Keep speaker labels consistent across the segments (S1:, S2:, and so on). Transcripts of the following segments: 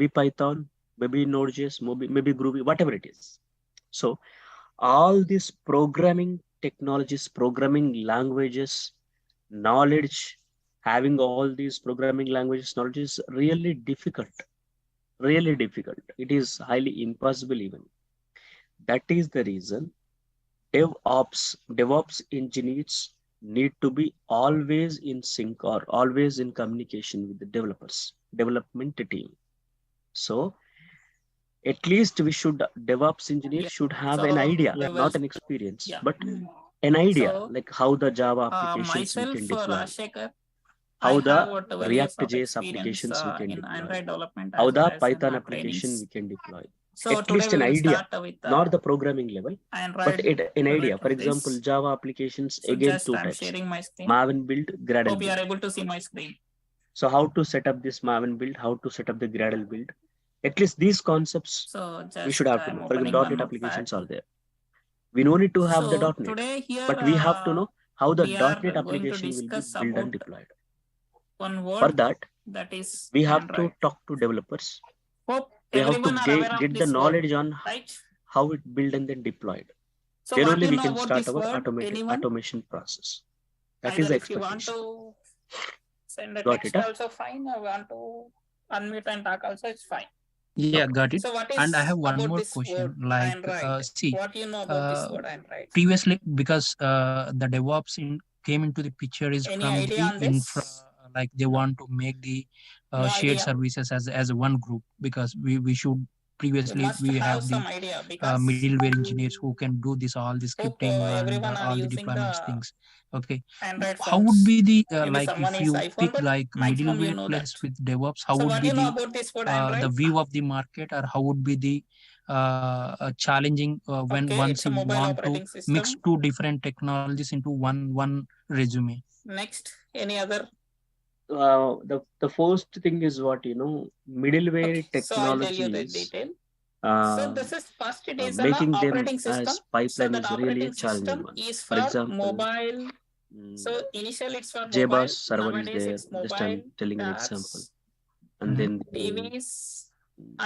S1: maybe Python, maybe Node.js, maybe Groovy, whatever it is. So all these programming technologies, programming languages, knowledge, having all these programming languages, knowledge is really difficult, really difficult. It is highly impossible even. That is the reason DevOps engineers need to be always in sync or always in communication with the developers, development team. So at least we should, DevOps engineer
S2: Yeah.
S1: should have an
S2: So
S1: idea,
S2: we
S1: not
S2: will.
S1: an experience,
S2: Yeah.
S1: but an idea,
S2: So
S1: like how the Java applications we
S2: myself,
S1: can deploy,
S2: Rajsekhar, I
S1: how
S2: have
S1: the
S2: a 12 years of
S1: React.js
S2: experience
S1: applications we can
S2: in
S1: deploy,
S2: Android development
S1: how
S2: as well
S1: the
S2: as in
S1: Python application we
S2: trainings.
S1: can deploy.
S2: So
S1: At
S2: today
S1: least
S2: we
S1: an
S2: will
S1: idea,
S2: start with
S1: not the programming level, but
S2: Android
S1: an idea. For
S2: related
S1: example,
S2: this.
S1: Java applications,
S2: So
S1: again
S2: just
S1: two
S2: I'm
S1: types,
S2: sharing my screen.
S1: Maven build, Gradle
S2: Hope you are
S1: build.
S2: able to see my screen.
S1: So how to set up this Maven build, how to set up the Gradle build. At least these concepts
S2: So
S1: we should
S2: just
S1: have to
S2: I'm
S1: know. For
S2: opening
S1: example,
S2: one
S1: .NET
S2: notepad.
S1: applications are there. We no need to have the
S2: So
S1: .NET,
S2: today here
S1: but we have to know how the
S2: we are
S1: .NET
S2: going to
S1: application will be
S2: discuss
S1: built and
S2: about
S1: deployed.
S2: one
S1: For
S2: word
S1: that,
S2: that is
S1: we have
S2: Android.
S1: to talk to developers.
S2: Hope
S1: We have to
S2: everyone are aware of
S1: get the
S2: this word,
S1: knowledge on
S2: right?
S1: how it built and then deployed.
S2: So
S1: Then
S2: what
S1: only
S2: you
S1: we
S2: know
S1: can
S2: about
S1: start
S2: this
S1: our
S2: word? Anyone?
S1: automation process. That is
S2: Either
S1: the
S2: if you want
S1: expectation.
S2: to send a
S1: Got
S2: text
S1: it?
S2: also fine, or want to unmute and talk also, it's fine.
S3: Yeah,
S1: Okay.
S3: got it.
S2: So what
S3: And I
S2: is
S3: have one
S2: about
S3: more
S2: this
S3: question.
S2: word
S3: Like,
S2: Android?
S3: see,
S2: What you know about this word Android?
S3: previously, because the DevOps came into the picture is
S2: Any
S3: from
S2: idea
S3: the
S2: on
S3: infra,
S2: this?
S3: like they
S2: No.
S3: want to make the
S2: No
S3: shared
S2: idea.
S3: services as one group, because we should
S2: You
S3: previously
S2: must
S3: we
S2: have
S3: have the
S2: some idea because
S3: middleware engineers who can do this all the
S2: hope
S3: scripting and
S2: everyone are
S3: all the
S2: using
S3: deployments
S2: the
S3: things. Okay,
S2: Android
S3: how would
S2: phones.
S3: be the
S2: Maybe
S3: like
S2: someone
S3: if
S2: is
S3: you
S2: iPhone,
S3: pick
S2: but
S3: like
S2: maximum you
S3: middleware
S2: know that.
S3: plus with DevOps, how
S2: So
S3: would
S2: what
S3: be
S2: do you know about this word Android?
S3: the view of the market, or how would be the challenging when
S2: Okay,
S3: once
S2: it's a
S3: you
S2: mobile
S3: want to
S2: operating
S3: mix
S2: system.
S3: two different technologies into one resume?
S2: Next, any other?
S1: The first thing is what middleware
S2: Okay, so I'll tell you the
S1: technologies.
S2: detail. So this is first, it is an
S1: Making them
S2: operating system.
S1: as
S2: So
S1: pipeline
S2: that
S1: is really a
S2: operating
S1: challenging
S2: system
S1: one.
S2: is
S1: For
S2: for
S1: example,
S2: mobile. So initially it's for
S1: JBoss
S2: mobile.
S1: server is
S2: Nowadays
S1: there.
S2: it's
S1: Just
S2: mobile,
S1: I'm telling an example.
S2: tabs,
S1: And then
S2: TVs,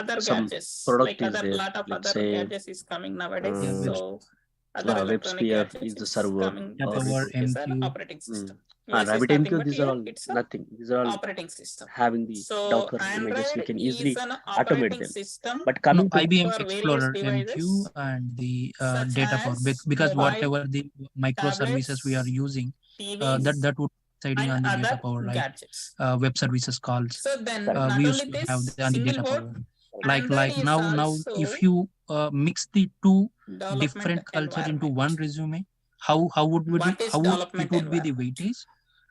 S2: other
S1: some
S2: gadgets,
S1: product
S2: like
S1: is
S2: other
S1: there.
S2: lot of
S1: Let's
S2: other
S1: say
S2: gadgets is coming nowadays.
S3: Yeah,
S2: So other electronic
S1: WebSphere is
S2: gadgets
S1: the
S2: it's
S1: server,
S2: coming.
S3: yeah,
S1: or
S3: Power
S2: This is an
S3: MQ.
S2: operating system. This is nothing
S1: RabbitMQ.
S2: but
S1: These are
S2: here
S1: all
S2: it's a
S1: nothing. These are all
S2: operating system.
S1: having the
S2: So
S1: Docker images. We
S2: Android
S1: can
S2: is
S1: easily
S2: an
S1: automate
S2: operating
S1: them.
S2: system
S1: But
S3: No,
S1: coming to
S3: IBM
S2: for various
S3: Explorer MQ
S2: devices
S3: and the
S2: such
S3: data power,
S2: as
S3: because
S2: mobile,
S3: whatever the microservices we are
S2: tablets,
S3: using,
S2: TVs,
S3: that would residing
S2: and
S3: on the data
S2: other
S3: power, right?
S2: gadgets.
S3: Web services calls
S2: So then
S1: correct.
S3: we
S2: not
S3: used
S2: only
S3: to have
S2: this
S3: on the
S2: single
S3: data
S2: word,
S3: power.
S2: Android
S3: Like
S2: is
S3: now if
S2: also
S3: you mix the two
S2: development
S3: different culture into
S2: environment.
S3: one resume,
S2: What is
S3: how would it
S2: development
S3: would be the
S2: environment?
S3: weightage,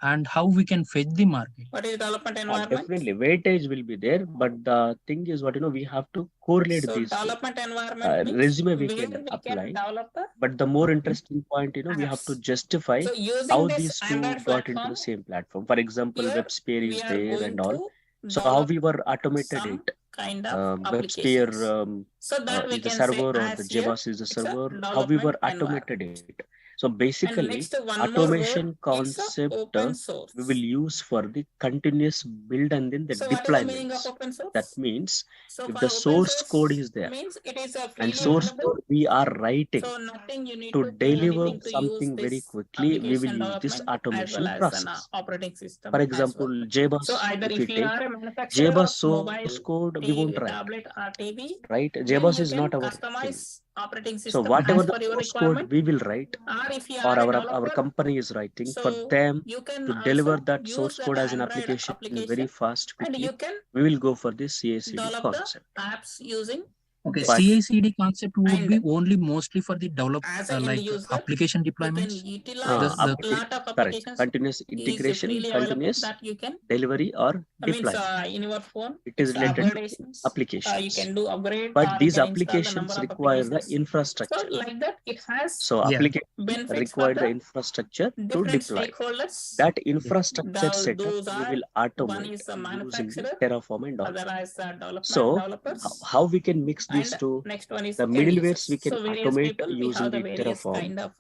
S3: and how we can fetch the market?
S2: What is development environment?
S1: Definitely weightage will be there, but the thing is what we have to correlate
S2: So
S1: these two.
S2: development environment means
S1: Resume we
S2: where
S1: can
S2: we can
S1: apply,
S2: develop the
S1: but the more interesting point, we have to
S2: apps.
S1: justify
S2: So using
S1: how
S2: this
S1: these two
S2: Android
S1: got into
S2: platform,
S1: the same platform. For example,
S2: here
S1: WebSphere
S2: we
S1: is
S2: are
S1: there
S2: going
S1: and all.
S2: to
S1: So how
S2: develop
S1: we were automated
S2: some
S1: it?
S2: kind of
S1: WebSphere
S2: applications. So that we
S1: is the
S2: can say
S1: server, or the
S2: as here,
S1: JBoss is the
S2: it's a
S1: server. How we were
S2: development
S1: automated
S2: environment.
S1: it? So
S2: And
S1: basically,
S2: next one more word,
S1: automation
S2: it's a
S1: concept
S2: open
S1: we will
S2: source.
S1: use for the continuous build and then the
S2: So what is the meaning of
S1: deployments.
S2: open
S1: That
S2: source?
S1: means
S2: So
S1: if
S2: for
S1: the
S2: open
S1: source code
S2: source
S1: is there
S2: means it is a
S1: and
S2: freely
S1: source
S2: available.
S1: code we are writing
S2: So nothing you need
S1: to
S2: to pay
S1: deliver
S2: anything to use
S1: something very
S2: this
S1: quickly, we will
S2: application
S1: use this
S2: development as well
S1: automation
S2: as an
S1: process.
S2: operating
S1: For
S2: system as
S1: example,
S2: well. So
S1: JBoss,
S2: either
S1: if we
S2: if you
S1: take
S2: are a manufacturer
S1: JBoss
S2: of
S1: source
S2: mobile,
S1: code, we won't
S2: TV,
S1: write,
S2: tablet or TV,
S1: right?
S2: then
S1: JBoss
S2: you
S1: is not
S2: can
S1: our thing.
S2: customize operating
S1: So
S2: system
S1: whatever
S2: as
S1: the
S2: per your
S1: source code
S2: requirement.
S1: we will write,
S2: Or if you
S1: or
S2: are a
S1: our
S2: developer,
S1: company is writing, for
S2: so
S1: them
S2: you can
S1: to deliver
S2: also
S1: that
S2: use
S1: source
S2: that
S1: code as an
S2: Android
S1: application very
S2: application
S1: fast,
S2: and
S1: quickly,
S2: you can
S1: we will go for this CI/CD
S2: develop the
S1: concept.
S2: apps using
S3: Okay,
S2: this.
S1: But
S3: CI/CD concept would be
S2: And
S3: only mostly for the develop
S2: as an end
S3: like
S2: user,
S3: application
S2: you can
S3: deployments.
S2: utilize
S3: The
S2: a lot of
S1: correct,
S2: applications
S1: continuous
S2: is
S1: integration,
S2: freely available
S1: continuous
S2: that you can
S1: delivery or deployment.
S2: in your phone.
S1: It is
S2: It's
S1: related to
S2: upgradations. You
S1: applications.
S2: can do upgrade
S1: But
S2: or you
S1: these
S2: can install the number
S1: applications
S2: of
S1: require the
S2: applications. So
S1: infrastructure.
S2: like that, it has
S1: So
S3: yeah,
S1: application
S2: benefits for
S1: require the
S2: the
S1: infrastructure to
S2: different
S1: deploy.
S2: stakeholders.
S1: That infrastructure setup
S2: Those
S1: we
S2: are
S1: will
S2: one
S1: automate
S2: is a
S1: using the
S2: manufacturer,
S1: Terraform and all.
S2: other is
S1: So
S2: developers,
S1: how we can mix these
S2: and
S1: two?
S2: next one is
S1: The
S2: end
S1: middlewares
S2: users.
S1: we can
S2: So various
S1: automate
S2: people we
S1: using
S2: have the
S1: the
S2: various
S1: Terraform.
S2: kind of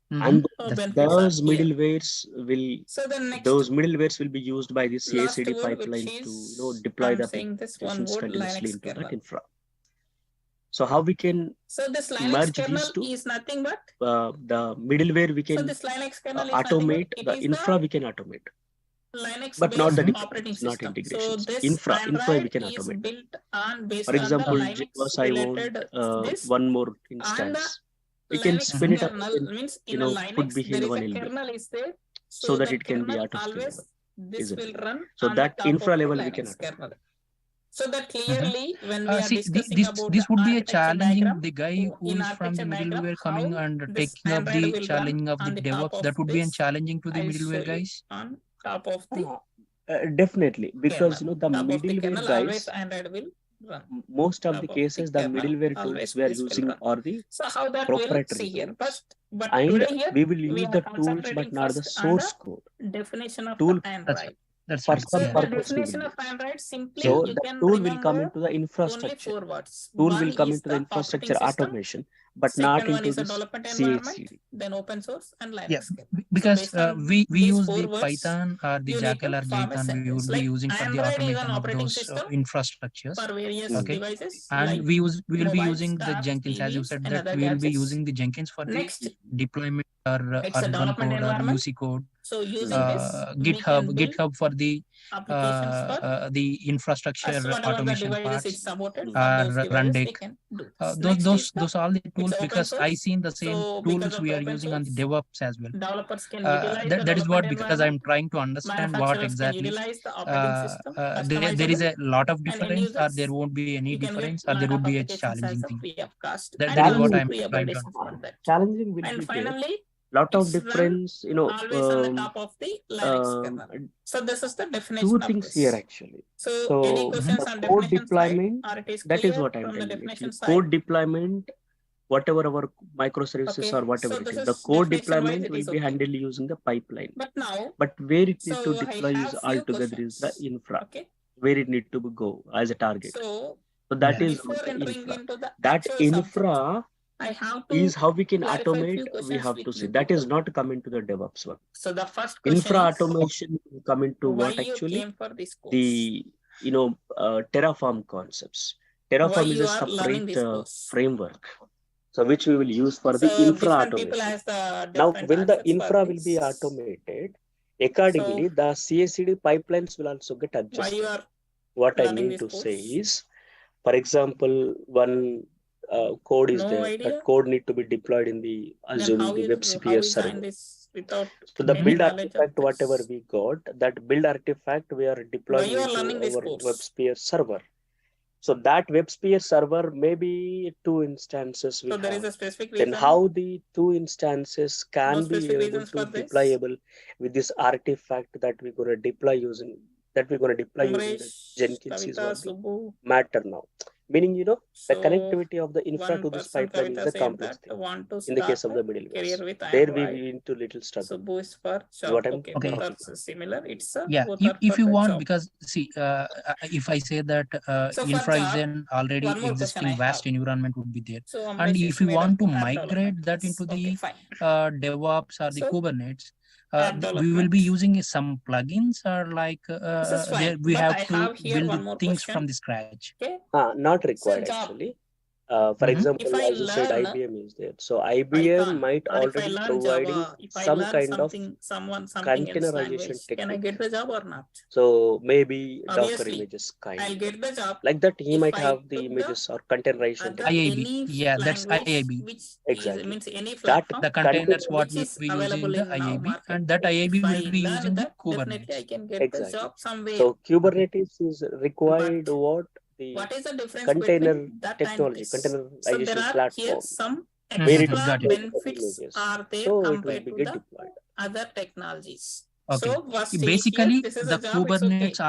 S1: And
S2: benefits are
S1: those
S2: here.
S1: middlewares will
S2: So the next
S1: those middlewares will be used by the
S2: last
S1: CI/CD
S2: word, which
S1: pipeline to
S2: is
S1: deploy
S2: I'm
S1: the
S2: saying this one
S1: applications
S2: word,
S1: continuously
S2: Linux
S1: into that
S2: kernel.
S1: infra. So how we can
S2: So this Linux
S1: merge
S2: kernel
S1: these two?
S2: is nothing but
S1: The middleware we
S2: so
S1: can
S2: this Linux kernel is nothing but
S1: automate,
S2: it
S1: the
S2: is
S1: infra
S2: the
S1: we can automate,
S2: Linux
S1: but not
S2: based
S1: the
S2: operating
S1: deployments, not
S2: system. So
S1: integrations.
S2: this
S1: Infra we
S2: Android
S1: can
S2: is
S1: automate.
S2: built on based
S1: For
S2: on the
S1: example,
S2: Linux
S1: JBoss, I want
S2: related this,
S1: one more
S2: and the
S1: instance. We can
S2: Linux
S1: spin it up
S2: kernel
S1: and
S2: means in a
S1: put
S2: Linux
S1: behind
S2: there is
S1: one
S2: a
S1: LB
S2: kernel is there.
S1: so
S2: So
S1: that
S2: the
S1: it can be
S2: kernel
S1: auto
S2: always
S1: scalable
S2: this will
S1: easily.
S2: run
S1: So
S2: on the
S1: that
S2: top
S1: infra
S2: of the
S1: level we can
S2: Linux
S1: automate.
S2: kernel. So that clearly when we are
S3: See,
S2: discussing
S3: this
S2: about
S3: this
S2: the
S3: would be a
S2: architecture
S3: challenging
S2: diagram,
S3: the guy who
S2: in
S3: is from the
S2: architecture diagram,
S3: middleware coming
S2: how
S3: and
S2: this
S3: taking up
S2: Android
S3: the
S2: will run
S3: challenging of the
S2: on the top
S3: DevOps.
S2: of
S3: That would be a
S2: this.
S3: challenging to the
S2: I'll show
S3: middleware
S2: you
S3: guys.
S2: on top of the
S1: Definitely, because
S2: kernel.
S1: the
S2: Top of the
S1: middleware
S2: kernel always
S1: guys,
S2: Android will run.
S1: most of
S2: Top
S1: the
S2: of
S1: cases,
S2: the
S1: the
S2: kernel
S1: middleware tools
S2: always
S1: we are
S2: this will
S1: using
S2: run.
S1: are the
S2: So how that we'll
S1: proprietary
S2: see here
S1: tools,
S2: first, but
S1: and
S2: today here
S1: we will
S2: we
S1: use
S2: are
S1: the tools,
S2: concentrating
S1: but not the
S2: first on
S1: source
S2: the
S1: code.
S2: definition of
S1: Tool
S2: the
S3: That's
S2: Android.
S3: that's
S1: for
S3: right.
S2: So
S1: some
S3: Yeah.
S2: the
S1: purpose we will
S2: definition of
S1: use.
S2: Android simply
S1: So
S2: you
S1: the
S2: can
S1: tool will come
S2: remember
S1: into the
S2: only
S1: infrastructure.
S2: 4 words.
S1: Tool
S2: One
S1: will come
S2: is
S1: into the
S2: the operating
S1: infrastructure
S2: system.
S1: automation, but not
S2: Second one
S1: into
S2: is a
S1: this
S2: development environment,
S1: CI/CD.
S2: then open source and
S3: Yeah,
S2: Linux kernel. So
S3: because
S2: based on
S3: we
S2: these
S3: use
S2: 4
S3: the
S2: words,
S3: Python or the
S2: you need
S3: Jackal
S2: to
S3: or
S2: form a
S3: Jython, we would
S2: sentence.
S3: be
S2: Like
S3: using for the
S2: Android is an
S3: automation of
S2: operating
S3: those
S2: system
S3: infrastructures.
S2: for various
S1: Mm.
S3: Okay,
S2: devices
S3: and
S2: like
S3: we will be
S2: mobiles,
S3: using the
S2: tabs,
S3: Jenkins, as you
S2: TVs,
S3: said
S2: and
S3: that
S2: other
S3: we will be
S2: gadgets.
S3: using the Jenkins for the
S2: Next,
S3: deployment
S2: it's
S3: or
S2: a
S3: run
S2: development
S3: code or
S2: environment.
S3: UC code.
S2: So using this, we
S3: GitHub
S2: can build
S3: for the
S2: applications for
S3: the infrastructure
S2: so whatever the
S3: automation
S2: devices
S3: parts
S2: it's supported for
S3: or
S2: those devices
S3: Rundeck.
S2: we can do this. Next is
S3: Those are all the
S2: it's
S3: tools,
S2: open
S3: because I
S2: source.
S3: seen the same
S2: So
S3: tools
S2: because of
S3: we
S2: the
S3: are
S2: open
S3: using on the
S2: source,
S3: DevOps as well.
S2: developers can utilize the
S3: That is
S2: development
S3: what, because I'm
S2: environment,
S3: trying to understand what
S2: manufacturers can
S3: exactly
S2: utilize the operating system,
S3: there is
S2: customizable,
S3: a lot of
S2: and end
S3: difference, or there
S2: users
S3: won't be any
S2: you can get
S3: difference, or there
S2: lot
S3: would
S2: of
S3: be a
S2: applications as
S3: challenging
S2: a
S3: thing.
S2: free of cost,
S3: That
S2: and
S3: is what
S2: also
S3: I'm
S2: free
S3: trying to
S2: upgradations for that.
S1: Challenging will
S2: And
S1: be there.
S2: finally,
S1: Lot of
S2: it's run
S1: difference,
S2: always on the top of the Linux kernel. So this is the definition
S1: two
S2: of
S1: things
S2: this.
S1: here actually.
S2: So any questions
S1: The
S2: on
S1: code
S2: definition side,
S1: deployment,
S2: or it is
S1: that is
S2: clear
S1: what I'm
S2: from the
S1: telling.
S2: definition
S1: Actually,
S2: side?
S1: code deployment, whatever our microservices
S2: Okay,
S1: or whatever
S2: so
S1: it
S2: this
S1: is, the
S2: is
S1: code
S2: definition wise
S1: deployment
S2: it
S1: will
S2: is
S1: be
S2: okay.
S1: handled using the pipeline.
S2: But now,
S1: But where it need to
S2: so I
S1: deploy is
S2: have few
S1: altogether is the
S2: questions.
S1: infra.
S2: Okay,
S1: Where it need to go as a target.
S2: so
S1: So that is
S2: before
S1: the
S2: entering
S1: infra.
S2: into the
S1: That
S2: actual subject,
S1: infra
S2: I have
S1: is
S2: to
S1: how we can
S2: clarify
S1: automate.
S2: few
S1: We
S2: questions
S1: have
S2: with
S1: to see.
S2: you
S1: That is
S2: people.
S1: not coming to the DevOps work.
S2: So the first question
S1: Infra
S2: is,
S1: automation will come into
S2: why
S1: what
S2: you
S1: actually?
S2: came for this course?
S1: The Terraform concepts.
S2: Why
S1: Terraform is
S2: you
S1: a
S2: are learning
S1: separate
S2: this course?
S1: framework, so which we will use for the
S2: So
S1: infra
S2: different people
S1: automation.
S2: has the
S1: Now,
S2: different
S1: when the
S2: answers for
S1: infra will be
S2: this.
S1: automated, accordingly,
S2: So
S1: the CI/CD pipelines will also get
S2: why
S1: adjusted.
S2: you are
S1: What I
S2: learning
S1: mean
S2: this
S1: to say
S2: course?
S1: is, for example, one code is
S2: No
S1: there.
S2: idea.
S1: That code need to be deployed in the
S2: Then
S1: assuming
S2: how
S1: the
S2: you
S1: WebSphere
S2: join
S1: server.
S2: this without
S1: So the
S2: any
S1: build
S2: knowledge of
S1: artifact, whatever
S2: this?
S1: we got, that build artifact we are
S2: Why
S1: deploying
S2: you are
S1: into
S2: learning this
S1: our
S2: course?
S1: WebSphere server. So that WebSphere server maybe two instances we
S2: So there is
S1: have.
S2: a specific
S1: Then
S2: reason.
S1: how the two instances
S2: No
S1: can be
S2: specific
S1: able
S2: reasons for
S1: to
S2: this.
S1: deployable with this artifact that we're gonna deploy using the Jenkins is
S2: Kavita,
S1: what the
S2: Subbu.
S1: matter now. Meaning, the
S2: So
S1: connectivity of the infra
S2: one
S1: to this
S2: person
S1: pipeline
S2: Kavita
S1: is a
S2: said
S1: complex
S2: that
S1: thing.
S2: want to
S1: In the case
S2: start
S1: of the
S2: a career
S1: middlewares,
S2: with
S1: there we
S2: Android.
S1: into little struggle.
S2: Subbu is for
S1: Is
S2: job.
S1: what I'm
S2: Okay,
S3: Okay.
S2: both
S1: talking
S2: are
S1: about.
S2: similar. It's
S3: Yeah,
S2: both are
S3: if
S2: for
S3: you
S2: the
S3: want,
S2: job.
S3: because see, if I say that
S2: So for
S3: infra is
S2: job,
S3: an already
S2: one more question
S3: existing
S2: I
S3: vast
S2: have.
S3: environment would be there,
S2: So
S3: and if you
S2: made
S3: want
S2: up
S3: to
S2: app
S3: migrate
S2: development.
S3: that into
S2: Okay,
S3: the
S2: fine.
S3: DevOps or the
S2: So
S3: Kubernetes,
S2: app
S3: we will be
S2: development.
S3: using some plugins, or like
S2: This is
S3: there
S2: fine.
S3: we
S2: But
S3: have
S2: I
S3: to
S2: have here
S3: build
S2: one more
S3: things
S2: question.
S3: from the scratch.
S2: Okay.
S1: Not
S2: So
S1: required
S2: job.
S1: actually. For
S3: Mhm.
S1: example,
S2: If I
S1: as you said,
S2: learn
S1: IBM is there. So IBM
S2: Python,
S1: might
S2: or if I
S1: already
S2: learn
S1: providing
S2: Java, if I
S1: some
S2: learn
S1: kind of
S2: something else
S1: containerization
S2: language, can I
S1: technique.
S2: get the job or not?
S1: So maybe Docker
S2: Obviously,
S1: images
S2: I'll
S1: kind.
S2: get the job
S1: Like that, he
S2: if
S1: might
S2: I
S1: have the
S2: took the
S1: images or containerization
S2: other
S1: technique.
S3: IIB,
S2: any
S3: yeah, that's
S2: language
S3: IIB.
S2: which
S1: Exactly.
S2: means any
S1: That
S2: platform
S3: The containers what
S2: which
S3: we
S2: is
S3: will be using
S2: available
S3: the
S2: in now
S3: IIB,
S2: market.
S3: and that IIB
S2: If
S3: will
S2: I
S3: be
S2: learn
S3: using the
S2: that, definitely I
S3: Kubernetes.
S2: can get the
S1: exactly.
S2: job somewhere.
S1: So Kubernetes is required
S2: But
S1: what the
S2: what is the difference
S1: container
S2: between that
S1: technology,
S2: and this? So there
S1: containerization
S2: are here
S1: platform,
S2: some
S1: where it
S2: extra
S3: Got it.
S1: deploys the
S2: benefits
S1: images.
S2: are there
S1: So it will
S2: compared
S1: be
S2: to
S1: get
S2: the
S1: deployed.
S2: other technologies.
S3: Okay.
S2: So first is here,
S3: Basically,
S2: this is
S3: the
S2: a job, it's okay.
S3: Kubernetes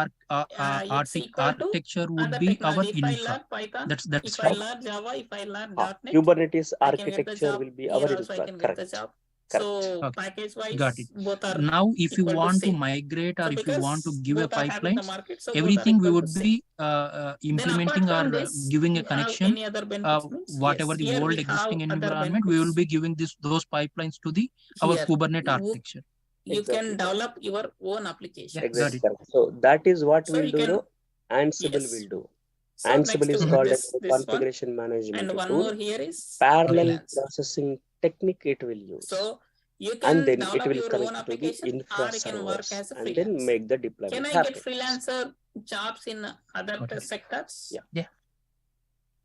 S2: It's equal to
S3: architecture would
S2: other
S3: be our
S2: technology. If I
S3: infra.
S2: learn Python,
S3: That's
S2: if I
S3: right.
S2: learn Java, if I learn .NET,
S1: Kubernetes
S2: I can get the
S1: architecture
S2: job.
S1: will be
S2: Here
S1: our
S2: also I
S1: infra,
S2: can get the
S1: correct.
S2: job.
S1: Correct.
S2: So
S3: Okay,
S2: package wise,
S3: got it.
S2: both are
S3: Now, if you
S2: equal to
S3: want to
S2: same.
S3: migrate or
S2: So
S3: if you want to
S2: because
S3: give a
S2: both are having the
S3: pipelines,
S2: market, so both are
S3: everything we
S2: equal to
S3: would
S2: same.
S3: be
S2: Then apart
S3: implementing
S2: from
S3: or
S2: this,
S3: giving a
S2: we have
S3: connection,
S2: any other benefits means
S3: whatever
S2: yes,
S3: the
S2: here
S3: old
S2: we have
S3: existing
S2: other
S3: environment, we will
S2: benefits.
S3: be giving those pipelines to the our
S2: Here
S3: Kubernetes
S2: you
S3: architecture.
S2: you
S1: Exactly
S2: can
S1: correct.
S2: develop your own application.
S3: Yeah, got
S1: Exactly
S3: it.
S1: correct. So that is what
S2: So
S1: we'll
S2: you
S1: do.
S2: can
S1: Ansible
S2: yes.
S1: will do.
S2: So
S1: Ansible
S2: next
S1: is
S2: one,
S1: called
S3: Mhm.
S1: as a
S2: this one,
S1: configuration management
S2: and one
S1: tool.
S2: more here is
S1: Parallel
S2: freelancer.
S1: processing technique it will use.
S2: So you
S1: And
S2: can
S1: then it
S2: develop
S1: will
S2: your own
S1: connect to the
S2: application
S1: infra
S2: or you can work
S1: servers
S2: as a
S1: and then
S2: freelancer.
S1: make the
S2: Can
S1: deployment
S2: I
S1: happen.
S2: get freelancer jobs in other
S3: Got it.
S2: sectors?
S1: Yeah.
S3: Yeah.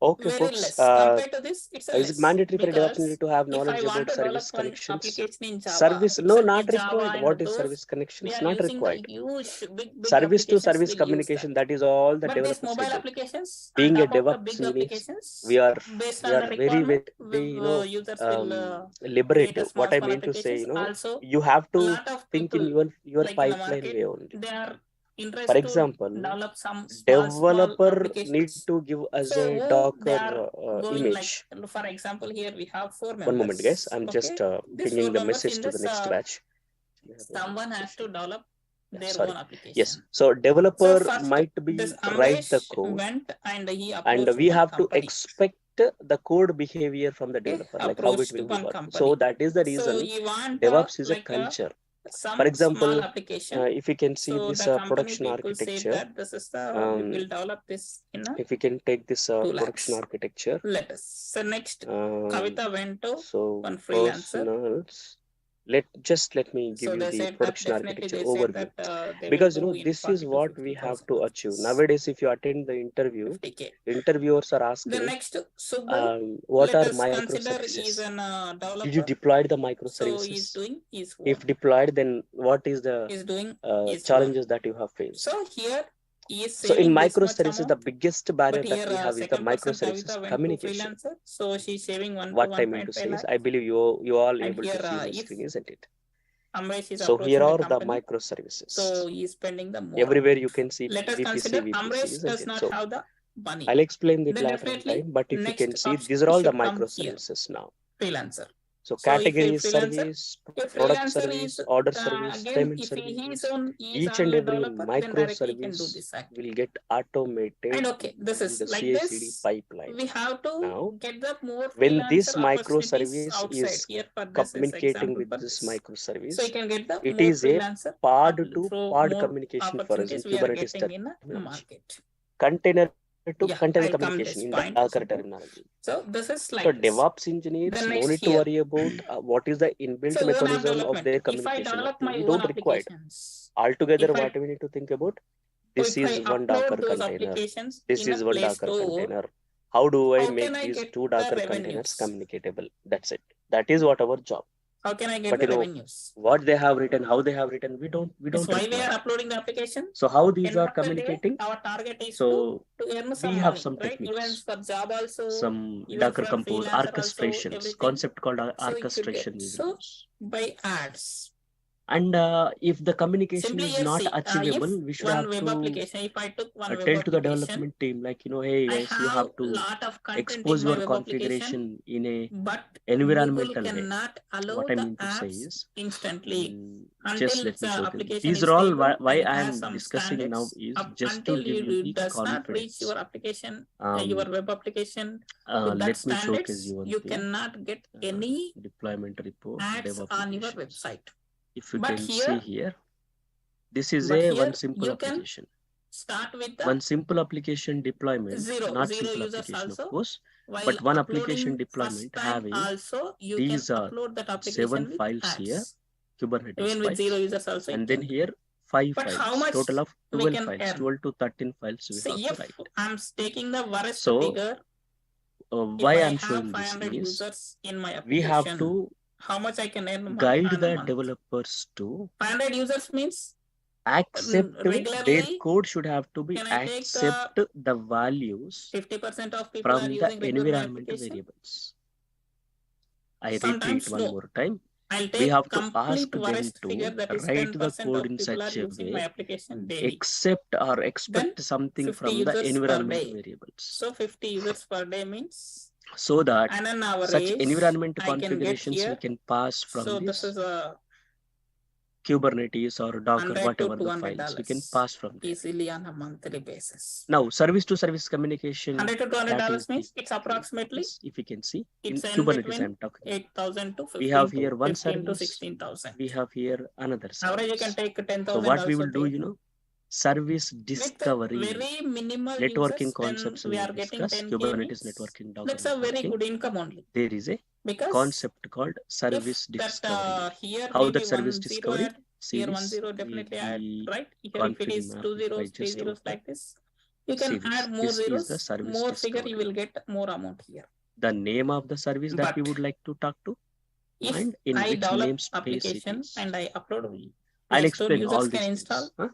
S1: Okay,
S2: Very
S1: folks.
S2: less. Compared to this, it's a
S1: Is it
S2: less.
S1: mandatory for a DevOps
S2: Because
S1: engineer to have
S2: if I
S1: knowledge
S2: want
S1: about
S2: to develop
S1: service
S2: one
S1: connections?
S2: application in Java,
S1: Service, no,
S2: exactly
S1: not
S2: Java
S1: required.
S2: and
S1: What is
S2: those,
S1: service
S2: they
S1: connections?
S2: are
S1: Not
S2: using the
S1: required.
S2: huge, big
S1: Service to
S2: applications
S1: service
S2: will use that.
S1: communication, that is all the
S2: But these
S1: developers
S2: mobile
S1: will do.
S2: applications
S1: Being
S2: and
S1: a
S2: above the
S1: DevOps
S2: big
S1: engineers,
S2: applications,
S1: we are
S2: based
S1: we
S2: on
S1: are
S2: the
S1: very,
S2: requirement,
S1: very,
S2: users will create a
S1: liberative.
S2: small,
S1: What I
S2: small
S1: mean to say,
S2: applications. Also,
S1: you have
S2: a
S1: to
S2: lot of
S1: think in
S2: people,
S1: your
S2: like in the
S1: pipeline
S2: market,
S1: way only.
S2: they are
S1: For
S2: interested to
S1: example,
S2: develop some small, small
S1: developer need
S2: applications.
S1: to give us
S2: So
S1: a
S2: they
S1: Docker
S2: are going like,
S1: image.
S2: for example, here we have 4
S1: One moment, guys.
S2: members.
S1: I'm
S2: Okay,
S1: just
S2: these 4
S1: pinging the
S2: members
S1: message
S2: in
S1: to the
S2: this,
S1: next batch.
S2: someone has to develop
S1: Yeah,
S2: their
S1: sorry.
S2: own application.
S1: Yes. So
S2: So
S1: developer
S2: first,
S1: might
S2: this
S1: be write the
S2: Amresh
S1: code,
S2: went and he
S1: and
S2: approached
S1: we
S2: one
S1: have to
S2: company.
S1: expect the code behavior from the
S2: Okay,
S1: developer, like how it
S2: approached
S1: will be
S2: one
S1: working.
S2: company.
S1: So that is the
S2: So
S1: reason
S2: you want
S1: DevOps is a
S2: like
S1: culture. For
S2: some small
S1: example,
S2: application.
S1: if we can see
S2: So
S1: this
S2: the company
S1: production
S2: people say
S1: architecture,
S2: that this is the we will develop this in
S1: if we can take this
S2: 2
S1: production
S2: lakhs.
S1: architecture,
S2: Let us. So next, Kavita went to
S1: so
S2: one freelancer.
S1: personals, let me give
S2: So
S1: you
S2: they
S1: the
S2: said that
S1: production
S2: definitely
S1: architecture
S2: they said
S1: overview.
S2: that they
S1: Because
S2: will do in
S1: this
S2: 40
S1: is
S2: to
S1: what we have
S2: 50,000
S1: to achieve
S2: rupees.
S1: nowadays. If you attend the interview,
S2: 50K.
S1: interviewers are
S2: The
S1: asking,
S2: next, Subbu,
S1: what
S2: let
S1: are
S2: us consider
S1: microservices?
S2: he's an
S1: Did you
S2: developer.
S1: deploy the
S2: So
S1: microservices?
S2: he's doing his
S1: If
S2: own.
S1: deployed, then what is the
S2: He's doing his
S1: challenges
S2: own.
S1: that you have faced?
S2: So here he is
S1: So in
S2: saving this much
S1: microservices, the
S2: amount.
S1: biggest barrier
S2: But
S1: that
S2: here
S1: we have is the
S2: second person
S1: microservices
S2: Kavita went to
S1: communication.
S2: freelancer. So she's saving 1 to
S1: What I mean to
S2: 1.5
S1: say is,
S2: lakh.
S1: I believe you all
S2: And
S1: able
S2: here
S1: to see my
S2: if
S1: screen, isn't it?
S2: Amresh is
S1: So here
S2: approaching the
S1: are the
S2: company.
S1: microservices.
S2: So he's spending the more.
S1: Everywhere you can see
S2: Let us
S1: VPC,
S2: consider
S1: VPC,
S2: Amresh
S1: isn't
S2: does
S1: it?
S2: not
S1: So
S2: have the money.
S1: I'll explain it
S2: Then
S1: later on
S2: definitely
S1: time. But if you
S2: next
S1: can see,
S2: option
S1: these are all the
S2: should come here.
S1: microservices now.
S2: Freelancer.
S1: So
S2: So if
S1: category
S2: a
S1: is
S2: freelancer,
S1: service,
S2: a
S1: product
S2: freelancer
S1: service,
S2: is
S1: order service,
S2: again
S1: payment
S2: if he is
S1: services.
S2: on he is
S1: Each and
S2: only
S1: every
S2: developer, then directly he can do
S1: microservice
S2: this activity.
S1: will get automated
S2: And okay, this
S1: in
S2: is
S1: the
S2: like
S1: CI/CD
S2: this.
S1: pipeline.
S2: We have to
S1: Now,
S2: get the more
S1: when this
S2: freelancer opportunities
S1: microservice
S2: outside
S1: is
S2: here for this is
S1: communicating
S2: example
S1: with
S2: for
S1: this
S2: this. So you
S1: microservice,
S2: can get the
S1: it
S2: more
S1: is a
S2: freelancer
S1: pod to
S2: through
S1: pod
S2: more
S1: communication for us in
S2: opportunities we are
S1: Kubernetes
S2: getting in the
S1: terminology.
S2: market.
S1: Container to
S2: Yeah,
S1: container
S2: I'll come
S1: communication
S2: this
S1: in
S2: point.
S1: Docker terminology.
S2: So this is
S1: So
S2: like this.
S1: DevOps
S2: The
S1: engineers no
S2: next
S1: need to
S2: here.
S1: worry about what is the inbuilt
S2: So own app
S1: mechanism of
S2: development.
S1: their
S2: If I
S1: communication.
S2: develop my
S1: We
S2: own
S1: don't require.
S2: applications,
S1: Altogether,
S2: if I
S1: what we need to think about,
S2: so
S1: this
S2: if I
S1: is one Docker
S2: upload those
S1: container.
S2: applications
S1: This
S2: in a
S1: is one
S2: Play
S1: Docker
S2: Store,
S1: container. How do I
S2: how can
S1: make
S2: I
S1: these
S2: get
S1: two
S2: the
S1: Docker containers
S2: revenues?
S1: communicable? That's it. That is what our job.
S2: How can I get
S1: But
S2: the revenues?
S1: what they have written, how they have written, we don't
S2: That's why we
S1: require.
S2: are uploading the application.
S1: So how these
S2: End
S1: are
S2: of the day,
S1: communicating?
S2: our target is
S1: So
S2: to earn some
S1: we have
S2: money,
S1: some
S2: right? Even
S1: techniques,
S2: for job also,
S1: some
S2: even
S1: Docker
S2: for
S1: compose
S2: freelancer also,
S1: orchestrations,
S2: everything.
S1: concept called
S2: So you should
S1: orchestration
S2: get
S1: we will
S2: so
S1: use.
S2: by ads.
S1: And if the communication
S2: Simply
S1: is
S2: here
S1: not
S2: see,
S1: achievable,
S2: if
S1: we should
S2: one
S1: have
S2: web
S1: to
S2: application, if I took one web
S1: tell to the
S2: application,
S1: development team, like, hey
S2: I
S1: guys, you
S2: have
S1: have to
S2: lot of content
S1: expose
S2: in my
S1: your
S2: web application,
S1: configuration in a
S2: but
S1: environmental
S2: Google
S1: way.
S2: cannot allow
S1: What I
S2: the
S1: mean to say
S2: apps
S1: is,
S2: instantly
S1: just
S2: until
S1: let me
S2: the
S1: show you.
S2: application
S1: These
S2: is
S1: are all
S2: stable
S1: why
S2: and
S1: I
S2: has
S1: am
S2: some
S1: discussing now
S2: standards.
S1: is just
S2: Until
S1: to give you
S2: you
S1: the
S2: does not reach
S1: confidence.
S2: your application, your web application to that
S1: Let me showcase
S2: standards,
S1: you one
S2: you
S1: thing.
S2: cannot get any
S1: Deployment repo,
S2: ads
S1: dev
S2: on your
S1: applications.
S2: website.
S1: If you
S2: But
S1: can
S2: here,
S1: see here, this is one simple
S2: you can
S1: application.
S2: start with the
S1: One simple application deployment, not
S2: zero
S1: simple
S2: users
S1: application
S2: also.
S1: of course,
S2: While
S1: but one
S2: uploading
S1: application
S2: first
S1: deployment
S2: time
S1: having
S2: also, you
S1: these
S2: can upload that
S1: 7
S2: application with
S1: files
S2: ads.
S1: here, Kubernetes
S2: Even with
S1: files,
S2: 0 users also
S1: and
S2: you
S1: then
S2: can.
S1: here 5
S2: But how
S1: files,
S2: much
S1: total of
S2: we
S1: 12
S2: can
S1: files,
S2: earn?
S1: 12 to 13 files we
S2: See,
S1: have to
S2: if
S1: write.
S2: I'm taking the worst
S1: So
S2: figure,
S1: why
S2: if I
S1: I'm
S2: have
S1: showing this
S2: 500
S1: is,
S2: users in my
S1: we have
S2: application,
S1: to
S2: how much I can earn
S1: guide
S2: on a
S1: the
S2: month?
S1: developers to
S2: 500 users means
S1: accept their
S2: regularly,
S1: code should have to be
S2: can I take
S1: accept the values
S2: 50% of people are
S1: from the
S2: using regular my
S1: environment
S2: application?
S1: variables. I repeat
S2: Sometimes
S1: one
S2: no.
S1: more time.
S2: I'll
S1: We
S2: take
S1: have to ask
S2: complete
S1: them
S2: worst
S1: to
S2: figure, that is
S1: write the
S2: 10%
S1: code
S2: of
S1: in
S2: people are
S1: such a
S2: using my
S1: way,
S2: application daily.
S1: accept or
S2: Then
S1: expect something
S2: 50
S1: from the
S2: users per
S1: environment
S2: day.
S1: variables.
S2: So 50 users per day means
S1: so that
S2: And an average
S1: such environment
S2: I can get
S1: configurations we
S2: here.
S1: can pass from
S2: So
S1: this
S2: this is a
S1: Kubernetes or Docker,
S2: $100
S1: whatever
S2: to
S1: the files, we can
S2: $200
S1: pass from there.
S2: easily on a monthly basis.
S1: Now, service to service communication,
S2: $100 to
S1: that
S2: $200
S1: is
S2: means it's approximately,
S1: if you can see in
S2: it's in
S1: Kubernetes,
S2: between
S1: I'm talking.
S2: 8,000 to 15
S1: We have
S2: to
S1: here one
S2: 15 to
S1: service,
S2: 16,000.
S1: we have here another
S2: Average you can
S1: service.
S2: take 10,000.
S1: So what we will
S2: also
S1: do,
S2: take.
S1: service
S2: With
S1: discovery,
S2: very minimal
S1: networking
S2: users,
S1: concepts
S2: then we
S1: we will
S2: are getting
S1: discuss.
S2: 10K
S1: Kubernetes
S2: means
S1: networking, Docker
S2: that's a very
S1: networking.
S2: good income only.
S1: There is a
S2: Because
S1: concept called service
S2: if that
S1: discovery.
S2: here
S1: How
S2: maybe
S1: that service
S2: 10
S1: discovery
S2: add, here 10 definitely add, right? Here if it
S1: config
S2: is
S1: map,
S2: 2
S1: if I
S2: zeros, 3
S1: just
S2: zeros
S1: open,
S2: like this, you can
S1: see
S2: add more
S1: this is the
S2: zeros,
S1: service
S2: more figure, you
S1: discovery.
S2: will get more amount here.
S1: The name of the service that we
S2: But
S1: would like to talk to,
S2: if
S1: and in
S2: I
S1: which
S2: develop
S1: namespace it
S2: application
S1: is.
S2: and I upload,
S1: I'll
S2: Play Store,
S1: explain
S2: users
S1: all
S2: can
S1: these
S2: install.
S1: things.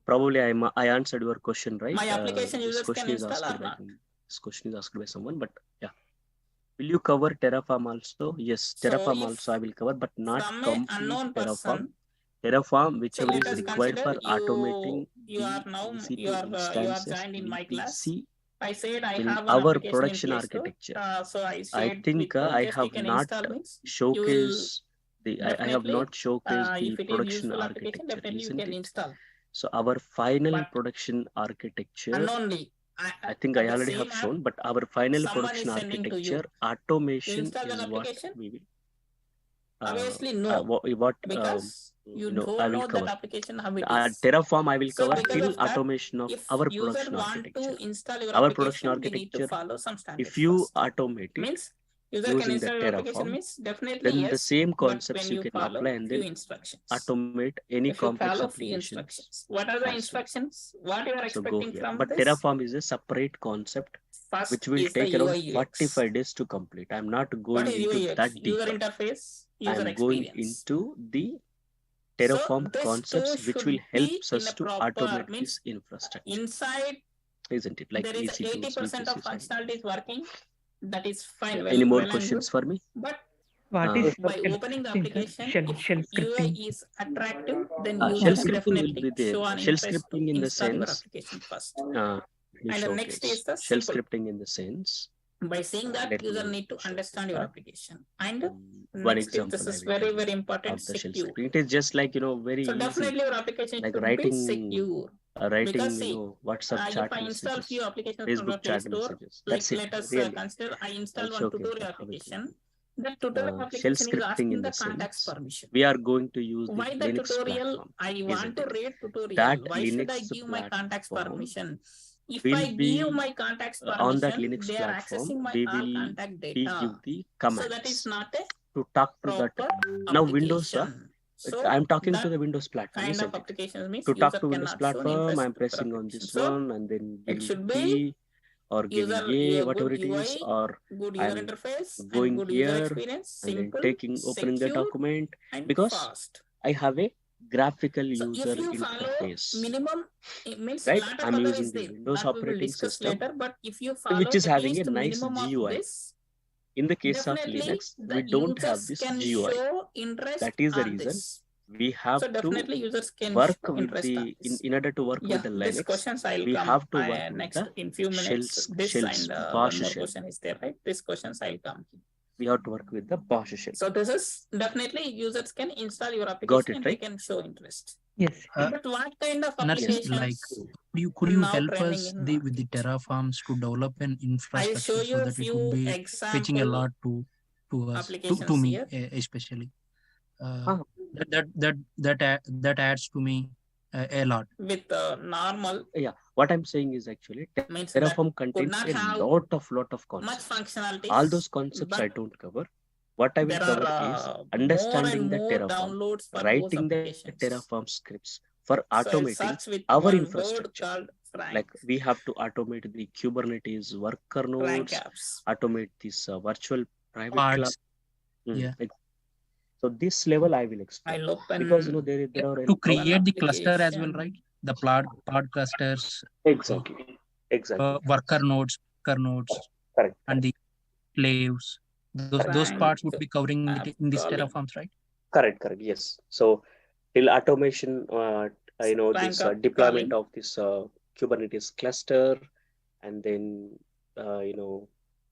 S1: Probably I answered your question, right?
S2: My application
S1: This
S2: users
S1: question
S2: can
S1: is
S2: install
S1: asked
S2: or
S1: by
S2: not?
S1: this question is asked by someone, but yeah. Will you cover Terraform also? Yes, Terraform
S2: So
S1: also I will cover, but not
S2: from a
S1: complete
S2: unknown
S1: Terraform.
S2: person,
S1: Terraform,
S2: so
S1: whichever
S2: let
S1: is
S2: us
S1: required
S2: consider
S1: for automating
S2: you are now
S1: EC2
S2: you are
S1: instances,
S2: joined in my class.
S1: VPC
S2: I said I
S1: in
S2: have an
S1: our
S2: application in
S1: production
S2: Play Store.
S1: architecture.
S2: So I
S1: I
S2: said
S1: think
S2: with
S1: I
S2: just
S1: have
S2: you can
S1: not
S2: install means you will
S1: showcased I have
S2: definitely
S1: not showcased the
S2: if it is
S1: production
S2: useful application,
S1: architecture,
S2: definitely you
S1: isn't
S2: can
S1: it?
S2: install.
S1: So our final
S2: But
S1: production architecture,
S2: unknowingly,
S1: I think I
S2: the
S1: already
S2: same
S1: have
S2: app,
S1: shown, but our final
S2: someone
S1: production
S2: is sending to you.
S1: architecture
S2: You
S1: automation
S2: install that
S1: is what
S2: application?
S1: we will
S2: Obviously no,
S1: what
S2: because you
S1: I
S2: don't
S1: will
S2: know
S1: cover.
S2: that application how it is.
S1: Terraform I will
S2: So
S1: cover
S2: because
S1: till
S2: of that,
S1: automation of
S2: if
S1: our
S2: user
S1: production
S2: want
S1: architecture.
S2: to install your
S1: Our production
S2: application, we need to
S1: architecture,
S2: follow some standards
S1: if you
S2: first.
S1: automate it
S2: Means user can
S1: using the
S2: install your application
S1: Terraform,
S2: means definitely
S1: then the
S2: yes,
S1: same
S2: but
S1: concepts
S2: when
S1: you
S2: you
S1: can
S2: follow
S1: apply and
S2: few
S1: then
S2: instructions.
S1: automate any
S2: If you
S1: complex
S2: follow few
S1: applications
S2: instructions, what are the
S1: as well.
S2: instructions? What you are
S1: So go
S2: expecting
S1: here.
S2: from
S1: But
S2: this?
S1: Terraform is a separate concept which
S2: First
S1: will
S2: is the
S1: take around
S2: UI UX.
S1: 45 days to complete. I'm not
S2: What
S1: going
S2: is
S1: into
S2: UI UX?
S1: that
S2: User
S1: deeper.
S2: interface, user
S1: I'm going
S2: experience.
S1: into the
S2: So
S1: Terraform
S2: this
S1: concepts
S2: too
S1: which will
S2: should
S1: help
S2: be in a
S1: us to
S2: proper
S1: automate
S2: means
S1: this infrastructure.
S2: inside
S1: Isn't it? Like
S2: there is
S1: EC2s,
S2: 80% of
S1: VPCs, and
S2: functionality is working. That is fine.
S1: yeah.
S2: Well,
S1: Any more
S2: well and
S1: questions
S2: good.
S1: for me?
S2: But
S3: What
S1: Uh,
S3: is
S2: by
S3: shell
S2: opening the
S3: scripting, sir?
S2: application,
S3: Shell
S2: if
S3: scripting.
S2: UI is attractive, then
S1: shell
S2: users
S1: scripting will
S2: definitely
S1: be there.
S2: show an
S1: Shell
S2: interest to
S1: scripting in the
S2: install your
S1: sense,
S2: application first.
S1: let me
S2: And the next
S1: showcase.
S2: is the
S1: Shell
S2: simple.
S1: scripting in the sense,
S2: By seeing that,
S1: let
S2: user
S1: me
S2: need to
S1: showcase
S2: understand your
S1: that.
S2: application. And
S1: One
S2: next is
S1: example
S2: this
S1: I
S2: is
S1: will tell
S2: very,
S1: you
S2: very important,
S1: of the shell
S2: secure.
S1: scripting. It is just like very
S2: So
S1: easy,
S2: definitely your application
S1: like
S2: should be
S1: writing
S2: secure.
S1: writing
S2: Because see,
S1: WhatsApp
S2: if
S1: chat
S2: I install
S1: messages,
S2: few applications from
S1: Facebook
S2: the Play
S1: chat
S2: Store,
S1: messages.
S2: like
S1: That's it.
S2: let us
S1: Really,
S2: consider I
S1: I'll
S2: install one
S1: showcase
S2: tutorial
S1: that how it will
S2: application.
S1: be.
S2: That tutorial
S1: Shell
S2: application is
S1: scripting
S2: asking
S1: in
S2: the
S1: the
S2: contacts
S1: sense,
S2: permission.
S1: we are going to use the
S2: Why the
S1: Linux
S2: tutorial?
S1: platform,
S2: I want
S1: isn't
S2: to
S1: it?
S2: read tutorial.
S1: That
S2: Why should I
S1: Linux
S2: give my contacts
S1: platform
S2: permission? If
S1: will
S2: I give
S1: be
S2: my contacts
S1: on that
S2: permission,
S1: Linux
S2: they are
S1: platform.
S2: accessing my
S1: We
S2: all
S1: will
S2: contact
S1: be
S2: data.
S1: give the
S2: So that is
S1: commands
S2: not a
S1: to talk to that.
S2: proper
S1: Now Windows,
S2: application. So
S1: I'm talking to
S2: that
S1: the Windows platform,
S2: kind of
S1: isn't it?
S2: applications means
S1: To talk
S2: user
S1: to Windows
S2: cannot show an
S1: platform,
S2: interest
S1: I'm
S2: to your
S1: pressing on
S2: application.
S1: this
S2: So
S1: one and then
S2: it
S1: giving
S2: should be
S1: P or giving
S2: user
S1: A,
S2: a
S1: whatever
S2: good
S1: it is,
S2: UI,
S1: or
S2: good user
S1: I'm
S2: interface, and
S1: going
S2: good user
S1: here
S2: experience,
S1: and then
S2: simple,
S1: opening the
S2: secure,
S1: document,
S2: and
S1: because
S2: fast.
S1: I have a graphical
S2: So
S1: user
S2: if you follow
S1: interface,
S2: minimum, it means
S1: right?
S2: lot of
S1: I'm
S2: other
S1: using
S2: is
S1: the
S2: there
S1: Windows
S2: that we will
S1: operating
S2: discuss
S1: system,
S2: later. But if you
S1: which
S2: follow
S1: is
S2: at
S1: having a
S2: least
S1: nice
S2: minimum of
S1: GUI.
S2: this,
S1: In the case of
S2: definitely
S1: Linux,
S2: the
S1: we don't have
S2: users
S1: this
S2: can
S1: GUI.
S2: show interest
S1: That is the
S2: on
S1: reason
S2: this.
S1: we have
S2: So
S1: to
S2: definitely users can
S1: work
S2: show
S1: with
S2: interest on
S1: the
S2: this.
S1: in order to work
S2: Yeah,
S1: with the
S2: these
S1: Linux,
S2: questions I'll
S1: we
S2: come
S1: have to work with
S2: next
S1: the
S2: in few minutes. This
S1: shells,
S2: and
S1: bash
S2: one more
S1: shell.
S2: question is there, right? These questions I'll come.
S1: We have to work with the bash shell.
S2: So this is definitely users can install your
S1: Got
S2: application
S1: it,
S2: and
S1: right?
S2: they can show interest.
S3: Yes.
S2: But what kind of
S3: Nurse,
S1: Yes.
S2: applications
S3: like could you
S2: now
S3: help
S2: trending
S3: us
S2: in
S3: with the
S2: market?
S3: terraforms to develop an
S2: I'll show
S3: infrastructure so
S2: you
S3: that it would
S2: few
S3: be fetching a
S2: example
S3: lot to us, to
S2: applications
S3: me
S2: here
S3: especially.
S1: Ah,
S3: That adds to me a lot.
S2: with normal,
S1: yeah. What I'm saying is actually
S2: means
S1: Terraform
S2: that could
S1: contains
S2: not
S1: a
S2: have
S1: lot of
S2: much
S1: concepts.
S2: functionalities,
S1: All those concepts I
S2: but
S1: don't cover. What I will
S2: there
S1: cover
S2: are
S1: is
S2: more and
S1: understanding the
S2: more
S1: Terraform,
S2: downloads for those
S1: writing the
S2: applications.
S1: Terraform scripts for
S2: So I'll
S1: automating
S2: search with
S1: our
S2: one word
S1: infrastructure.
S2: called Frank.
S1: Like we have to automate the Kubernetes worker
S2: Frank
S1: nodes,
S2: apps.
S1: automate this virtual private cloud.
S3: Parts, yeah.
S1: So this level I will explain,
S2: I'll open
S1: because there are
S3: To
S1: a
S3: create the cluster as well,
S2: application.
S3: right? The pod clusters,
S1: exactly
S3: worker nodes,
S1: correct.
S3: and the slaves. Those parts would be covering
S2: App
S3: in this
S2: calling.
S3: terraforms, right?
S1: Correct. Yes. So till automation,
S2: Frank
S1: this
S2: app
S1: deployment
S2: calling.
S1: of this Kubernetes cluster, and then uh, you know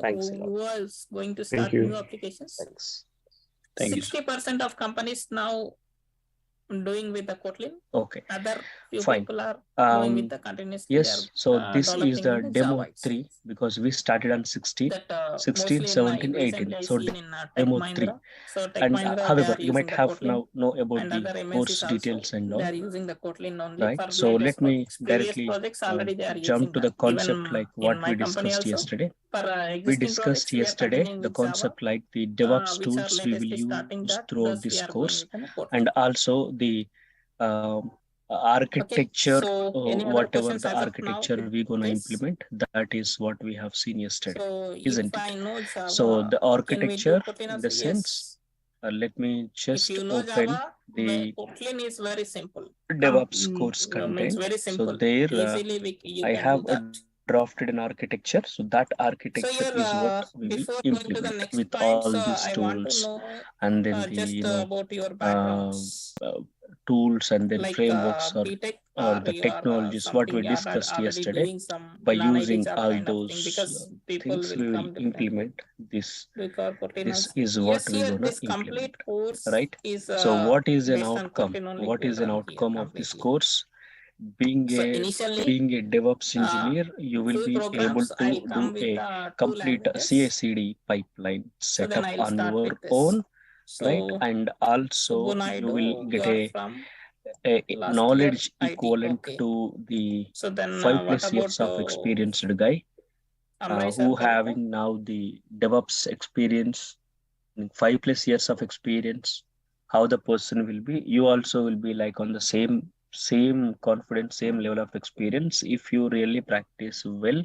S1: Thanks a lot.
S2: who is going to
S4: Thank
S2: start
S4: you.
S2: new applications.
S1: Thanks.
S4: Thank you, sir.
S2: 60% of companies now doing with the Kotlin.
S1: Okay,
S2: Other few
S1: fine.
S2: people are doing with the continuously.
S1: Yes, so this is
S2: developing
S1: the
S2: in the
S1: demo
S2: Java
S1: 3
S2: itself.
S1: because we started on 16,
S2: That
S1: 16,
S2: mostly in
S1: 17, 18.
S2: recently I
S1: So
S2: seen in Tech
S1: demo 3.
S2: Mahindra. So Tech
S1: And
S2: Mahindra, they
S1: however,
S2: are
S1: you might
S2: using the
S1: have
S2: Kotlin,
S1: now know about
S2: and
S1: the
S2: other
S1: course
S2: MNCs also
S1: details and
S2: they
S1: all,
S2: are using the Kotlin only
S1: right?
S2: for
S1: So let
S2: latest
S1: me
S2: projects. Previous
S1: directly
S2: projects already they are
S1: jump
S2: using
S1: to the
S2: that.
S1: concept
S2: Even
S1: like
S2: in
S1: what
S2: my
S1: we
S2: company
S1: discussed
S2: also,
S1: yesterday.
S2: for
S1: We
S2: existing
S1: discussed
S2: projects, we are
S1: yesterday
S2: continuing
S1: the
S2: with Java,
S1: concept like the DevOps
S2: which are
S1: tools we will
S2: latestly starting
S1: use
S2: that.
S1: throughout
S2: Thus, we
S1: this
S2: are going
S1: course,
S2: with the Kotlin.
S1: and also the um, architecture,
S2: so any other
S1: whatever
S2: questions
S1: the
S2: as of now
S1: architecture
S2: with
S1: we're gonna
S2: this?
S1: implement, that is what we have seen yesterday,
S2: So
S1: isn't
S2: if
S1: it?
S2: I know
S1: So
S2: Java,
S1: the
S2: can we do
S1: architecture
S2: Kotlin
S1: in
S2: also?
S1: the sense,
S2: Yes.
S1: let me
S2: If
S1: just
S2: you know
S1: open
S2: Java,
S1: the
S2: Kotlin is very simple.
S1: DevOps course
S2: Means
S1: content.
S2: very
S1: So
S2: simple.
S1: there
S2: Easily you
S1: I
S2: can
S1: have
S2: do that.
S1: drafted an architecture. So that
S2: So
S1: architecture
S2: here,
S1: is what we will
S2: before going to the
S1: implement
S2: next
S1: with
S2: point,
S1: all
S2: so
S1: these
S2: I want to
S1: tools
S2: know
S1: and then the
S2: just about your
S1: uh,
S2: backgrounds,
S1: uh, tools and then
S2: like
S1: frameworks
S2: BTech,
S1: or
S2: or
S1: the
S2: you are
S1: technologies what
S2: something
S1: we
S2: you are
S1: discussed
S2: already
S1: yesterday.
S2: doing some
S1: By
S2: non-IT
S1: using
S2: job
S1: all
S2: kind of thing,
S1: those
S2: because people
S1: things,
S2: will
S1: we will
S2: come differently.
S1: implement this.
S2: Because Kotlin
S1: This
S2: also.
S1: is what
S2: Yes,
S1: we're
S2: here
S1: gonna
S2: this
S1: implement,
S2: complete course
S1: right?
S2: is
S1: So what is an
S2: based on
S1: outcome?
S2: Kotlin only
S1: What is an
S2: program here
S1: outcome of this
S2: completely.
S1: course? Being
S2: So
S1: a
S2: initially,
S1: DevOps engineer, you will
S2: full
S1: be able
S2: programs
S1: to
S2: I'll
S1: do
S2: come with
S1: a
S2: two
S1: complete
S2: languages.
S1: CI/CD pipeline
S2: So then
S1: setup
S2: I'll
S1: on
S2: start
S1: your
S2: with this.
S1: own, right?
S2: So
S1: And also you
S2: Subunaidu,
S1: will get
S2: you are from
S1: a
S2: last
S1: knowledge
S2: year IT.
S1: equivalent
S2: Okay.
S1: to the
S2: So then
S1: 5+
S2: what
S1: years
S2: about
S1: of experienced guy
S2: Amray sir
S1: who
S2: Kavita?
S1: having now the DevOps experience, 5+ years of experience. How the person will be, you also will be like on the same confidence, same level of experience if you really practice well,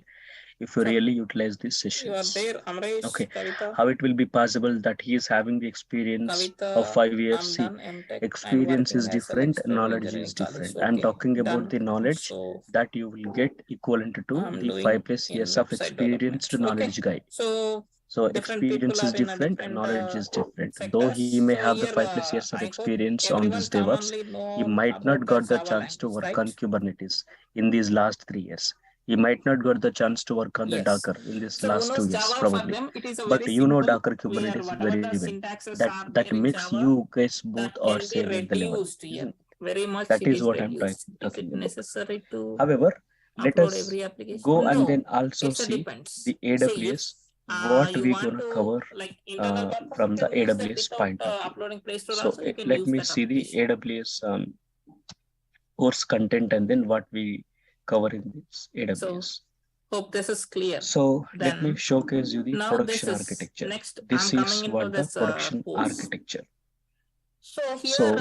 S1: if you
S2: Sir,
S1: really utilize these
S2: you are
S1: sessions.
S2: there, Amresh,
S1: Okay,
S2: Kavita.
S1: how it will be possible that he is having the experience of
S2: Kavita,
S1: 5 years?
S2: I'm
S1: See,
S2: done MTech and
S1: experience
S2: working
S1: is
S2: as
S1: different,
S2: electrical
S1: knowledge
S2: engineering
S1: is
S2: college.
S1: different. I'm
S2: Okay,
S1: talking about
S2: done.
S1: the knowledge
S2: So
S1: that you will get equivalent to
S2: I'm
S1: the
S2: doing
S1: 5+
S2: in
S1: years of
S2: website development.
S1: experienced
S2: Okay,
S1: knowledge guy.
S2: so
S1: So
S2: different people
S1: experience is
S2: are in a
S1: different,
S2: different
S1: knowledge is different. Though
S2: sectors.
S1: he may
S2: So
S1: have the
S2: here
S1: 5+ years of
S2: I hope
S1: experience on
S2: everyone
S1: this DevOps,
S2: commonly
S1: he
S2: know
S1: might not
S2: about the
S1: got the
S2: Java
S1: chance to
S2: language,
S1: work
S2: right?
S1: on Kubernetes in these last 3 years. He might not got the chance to work on the
S2: Yes.
S1: Docker in this
S2: So who
S1: last
S2: knows
S1: 2 years,
S2: Java, for
S1: probably.
S2: them it is a
S1: But
S2: very
S1: you know
S2: simple,
S1: Docker
S2: where
S1: Kubernetes
S2: whatever
S1: very
S2: the
S1: well.
S2: syntaxes
S1: That
S2: are
S1: that
S2: there in
S1: makes
S2: Java,
S1: you guys both
S2: that
S1: are
S2: can be
S1: same in the level.
S2: reduced here. Very much
S1: That
S2: it
S1: is
S2: is
S1: what I'm
S2: reduced. Is
S1: talking
S2: it
S1: about.
S2: necessary to
S1: However, let
S2: upload
S1: us
S2: every application?
S1: go and
S2: No,
S1: then also
S2: it's a
S1: see
S2: depends.
S1: the
S2: See, if
S1: AWS, what
S2: you
S1: we
S2: want
S1: gonna
S2: to
S1: cover
S2: like internal purpose,
S1: from
S2: you
S1: the
S2: can use that
S1: AWS
S2: without
S1: point of view.
S2: uploading Play Store
S1: So
S2: also. You can
S1: let
S2: use
S1: me
S2: that
S1: see the
S2: application.
S1: AWS course content and then what we cover in this AWS.
S2: So hope this is clear.
S1: So let me
S2: Then
S1: showcase you the
S2: now
S1: production
S2: this is
S1: architecture.
S2: next.
S1: This
S2: I'm
S1: is
S2: coming into
S1: what the
S2: this
S1: production
S2: course.
S1: architecture.
S2: So here
S1: So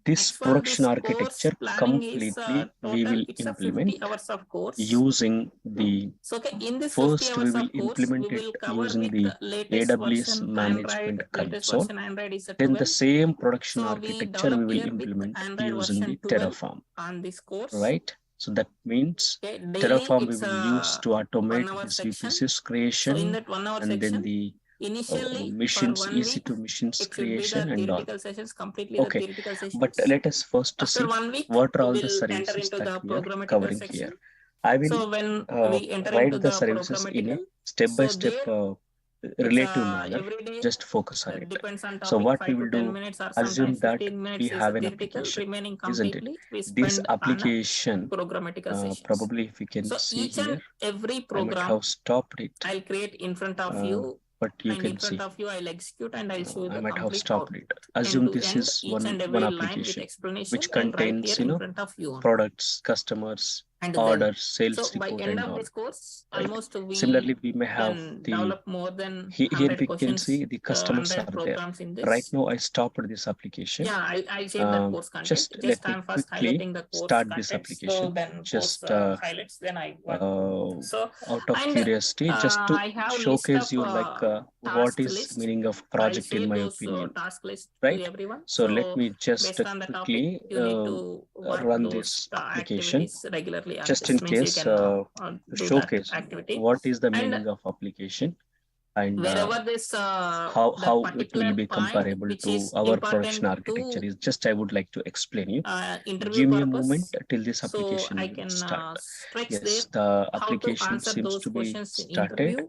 S1: this
S2: actual
S1: production
S2: this
S1: architecture
S2: course planning is
S1: completely we
S2: total
S1: will
S2: it's a
S1: implement
S2: 50 hours of course.
S1: using the
S2: So okay, in this 50
S1: first we
S2: hours
S1: will
S2: of course,
S1: implement
S2: we
S1: it
S2: will cover
S1: using
S2: with
S1: the
S2: latest
S1: AWS
S2: version
S1: management
S2: Android. Latest
S1: console.
S2: version Android is a
S1: Then
S2: 12.
S1: the same production
S2: So we
S1: architecture
S2: develop
S1: we will
S2: here with
S1: implement
S2: Android
S1: using
S2: version
S1: the
S2: 12
S1: Terraform,
S2: on this course.
S1: right? So that means
S2: Okay, daily
S1: Terraform we
S2: it's
S1: will use to
S2: a
S1: automate
S2: 1 hour
S1: this
S2: section.
S1: VPCs
S2: So in
S1: creation
S2: that 1 hour
S1: and then
S2: section,
S1: the
S2: initially for
S1: missions,
S2: 1
S1: easy
S2: week,
S1: to missions
S2: it should be the
S1: creation and all.
S2: theoretical sessions, completely
S1: Okay,
S2: the theoretical sessions.
S1: but let us first
S2: After
S1: see
S2: 1 week,
S1: what are all
S2: we
S1: the
S2: will enter
S1: services
S2: into
S1: that
S2: the
S1: we are
S2: programmatical
S1: covering
S2: section.
S1: here. I will
S2: So when we enter
S1: write
S2: into
S1: the
S2: the
S1: services in a
S2: programmatical,
S1: step-by-step
S2: so there
S1: relative
S2: it's
S1: manner.
S2: every day
S1: Just focus on it.
S2: depends on
S1: So
S2: topic,
S1: what we
S2: 5 to
S1: will
S2: 10
S1: do,
S2: minutes or
S1: assume
S2: sometimes
S1: that
S2: 15
S1: we
S2: minutes is
S1: have
S2: a
S1: an
S2: theoretical,
S1: application,
S2: remaining
S1: isn't it?
S2: completely we
S1: This
S2: spend on a
S1: application,
S2: programmatical sessions.
S1: probably if you can
S2: So
S1: see
S2: each and
S1: here,
S2: every
S1: I might
S2: program
S1: have stopped it,
S2: I'll create in front of you,
S1: but you
S2: and
S1: can
S2: in front
S1: see,
S2: of you I'll execute and I'll show you
S1: I
S2: the
S1: might have
S2: complete
S1: stopped
S2: output.
S1: it.
S2: End
S1: Assume
S2: to
S1: this
S2: end,
S1: is
S2: each and
S1: one
S2: every line with
S1: application
S2: explanation
S1: which
S2: I'll write
S1: contains,
S2: here in front of you.
S1: products, customers,
S2: And then,
S1: orders, sales
S2: so by
S1: report
S2: end
S1: and
S2: of
S1: all.
S2: this course,
S1: Right.
S2: almost we
S1: Similarly, we may have
S2: can
S1: the
S2: develop more than
S1: here
S2: 100
S1: we can
S2: questions,
S1: see the customers
S2: 100
S1: are there.
S2: programs in this.
S1: Right now, I stopped this application.
S2: Yeah, I share that course content.
S1: Just let me
S2: I'm first
S1: quickly
S2: highlighting the course
S1: start this
S2: content. So
S1: application.
S2: then
S1: Just
S2: course highlights, then I work. So
S1: out of
S2: and
S1: curiosity, just to
S2: I have
S1: showcase
S2: list
S1: you
S2: of
S1: like what
S2: task
S1: is
S2: list.
S1: meaning of
S2: I'll
S1: project in
S2: share
S1: my
S2: those
S1: opinion,
S2: task list
S1: right?
S2: to everyone.
S1: So let me just
S2: based on the topic,
S1: quickly
S2: you need to work
S1: run
S2: those
S1: this application
S2: activities regularly on
S1: just
S2: this.
S1: in
S2: Means you
S1: case
S2: can
S1: to
S2: do
S1: showcase
S2: that activity.
S1: what is the
S2: And
S1: meaning of application and
S2: wherever this
S1: how
S2: the
S1: it will
S2: particular
S1: be
S2: point
S1: comparable
S2: which
S1: to
S2: is
S1: our production
S2: important
S1: architecture
S2: to
S1: is just I would like to explain you.
S2: interview
S1: Give me a
S2: purpose,
S1: moment till this
S2: so
S1: application
S2: I
S1: will
S2: can
S1: start.
S2: stretch
S1: Yes,
S2: there
S1: the
S2: how to
S1: application
S2: answer
S1: seems
S2: those
S1: to be
S2: questions in
S1: started.
S2: interview.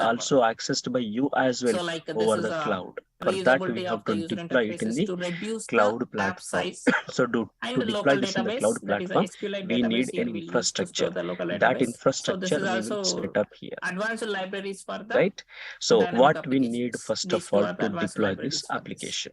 S2: server.
S1: also accessed by you as well
S2: So like this
S1: over
S2: is
S1: the
S2: a
S1: cloud. For that, we
S2: reusability
S1: have
S2: of the
S1: to
S2: user
S1: deploy it in
S2: interfaces
S1: the
S2: to reduce the
S1: cloud
S2: app
S1: platform.
S2: size,
S1: So to
S2: and
S1: deploy
S2: local
S1: this in the
S2: database,
S1: cloud
S2: that is a
S1: platform,
S2: SQLite
S1: we
S2: database
S1: need
S2: here
S1: an
S2: we'll use to
S1: infrastructure.
S2: store the local
S1: That
S2: database. So this
S1: infrastructure
S2: is
S1: we will
S2: also
S1: set up here,
S2: advanced libraries for the
S1: right? So
S2: dynamic
S1: what we need
S2: applications.
S1: first of
S2: These two
S1: all
S2: are the
S1: to
S2: advanced
S1: deploy this
S2: libraries for this.
S1: application.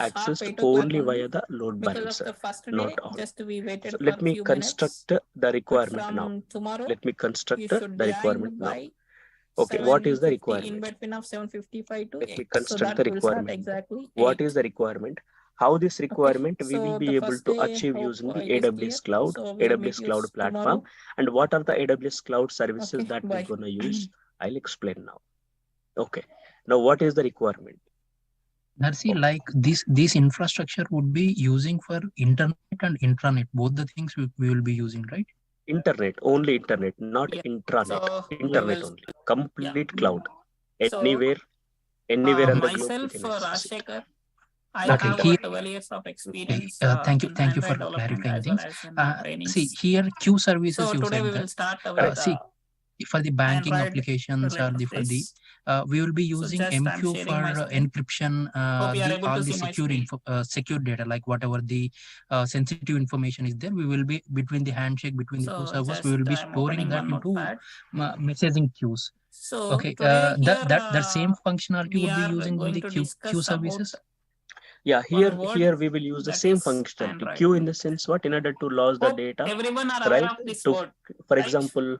S1: accessed
S2: 8 o'clock
S1: only
S2: only.
S1: via the load
S2: Because of
S1: balancer,
S2: the first
S1: not
S2: day,
S1: all.
S2: just we waited
S1: So
S2: for
S1: let me
S2: few minutes.
S1: construct the
S2: But
S1: requirement now.
S2: from tomorrow,
S1: Let me
S2: you
S1: construct
S2: should
S1: the
S2: join
S1: requirement now.
S2: by
S1: Okay, what is the
S2: 750 in
S1: requirement?
S2: between of 755 to
S1: Let me
S2: 8. So
S1: construct
S2: that
S1: the
S2: will start
S1: requirement.
S2: exactly
S1: What
S2: 8.
S1: is the requirement? How this requirement we will
S2: So
S1: be
S2: the
S1: able
S2: first
S1: to
S2: day,
S1: achieve
S2: hope
S1: using the
S2: it is
S1: AWS
S2: clear.
S1: Cloud,
S2: So we'll meet
S1: AWS
S2: you
S1: Cloud platform.
S2: tomorrow.
S1: And what are the AWS Cloud services
S2: Okay,
S1: that
S2: bye.
S1: we're gonna use? I'll explain now. Okay. Now what is the requirement?
S3: Darcy, like this infrastructure would be using for internet and intranet, both the things we will be using, right?
S1: Internet, only internet, not
S2: Yeah.
S1: intranet.
S2: So we
S1: Internet
S2: will,
S1: only. Complete cloud.
S2: So
S1: Anywhere on the globe we
S2: myself,
S1: can access it.
S2: Rajsekhar, I
S1: Nothing
S2: have
S1: to
S3: Here,
S2: over 12 years of
S3: okay,
S2: experience
S3: thank you
S2: in
S3: for
S2: Android development
S3: clarifying
S2: as well
S3: things.
S2: as in
S3: See,
S2: trainings.
S3: here Q services
S2: So
S3: you
S2: today
S3: said
S2: we
S3: that
S2: will start with
S3: see for the banking
S2: Android
S3: applications or
S2: related
S3: for the
S2: this.
S3: we will be
S2: So
S3: using
S2: just I'm
S3: MQ
S2: sharing
S3: for
S2: my screen.
S3: encryption,
S2: Hope you are
S3: the
S2: able
S3: all
S2: to
S3: the
S2: see my
S3: secure
S2: screen.
S3: secure data, like whatever the sensitive information is there. We will be between the handshake between the two
S2: So
S3: servers. We will
S2: just
S3: be
S2: I'm
S3: storing
S2: opening
S3: that
S2: one
S3: into
S2: notepad.
S3: messaging queues.
S2: So
S3: Okay,
S2: today here
S3: that same functionality
S2: we
S3: would be
S2: are
S3: using
S2: going
S3: the
S2: to
S3: Q
S2: discuss
S3: services.
S2: about
S1: Yeah,
S2: one word
S1: here we will use the
S2: that
S1: same
S2: is
S1: functionality.
S2: Android.
S1: Q in the sense what? In order to lose the
S2: Hope
S1: data,
S2: everyone are aware
S1: right?
S2: of this
S1: To,
S2: word,
S1: for
S2: right?
S1: example,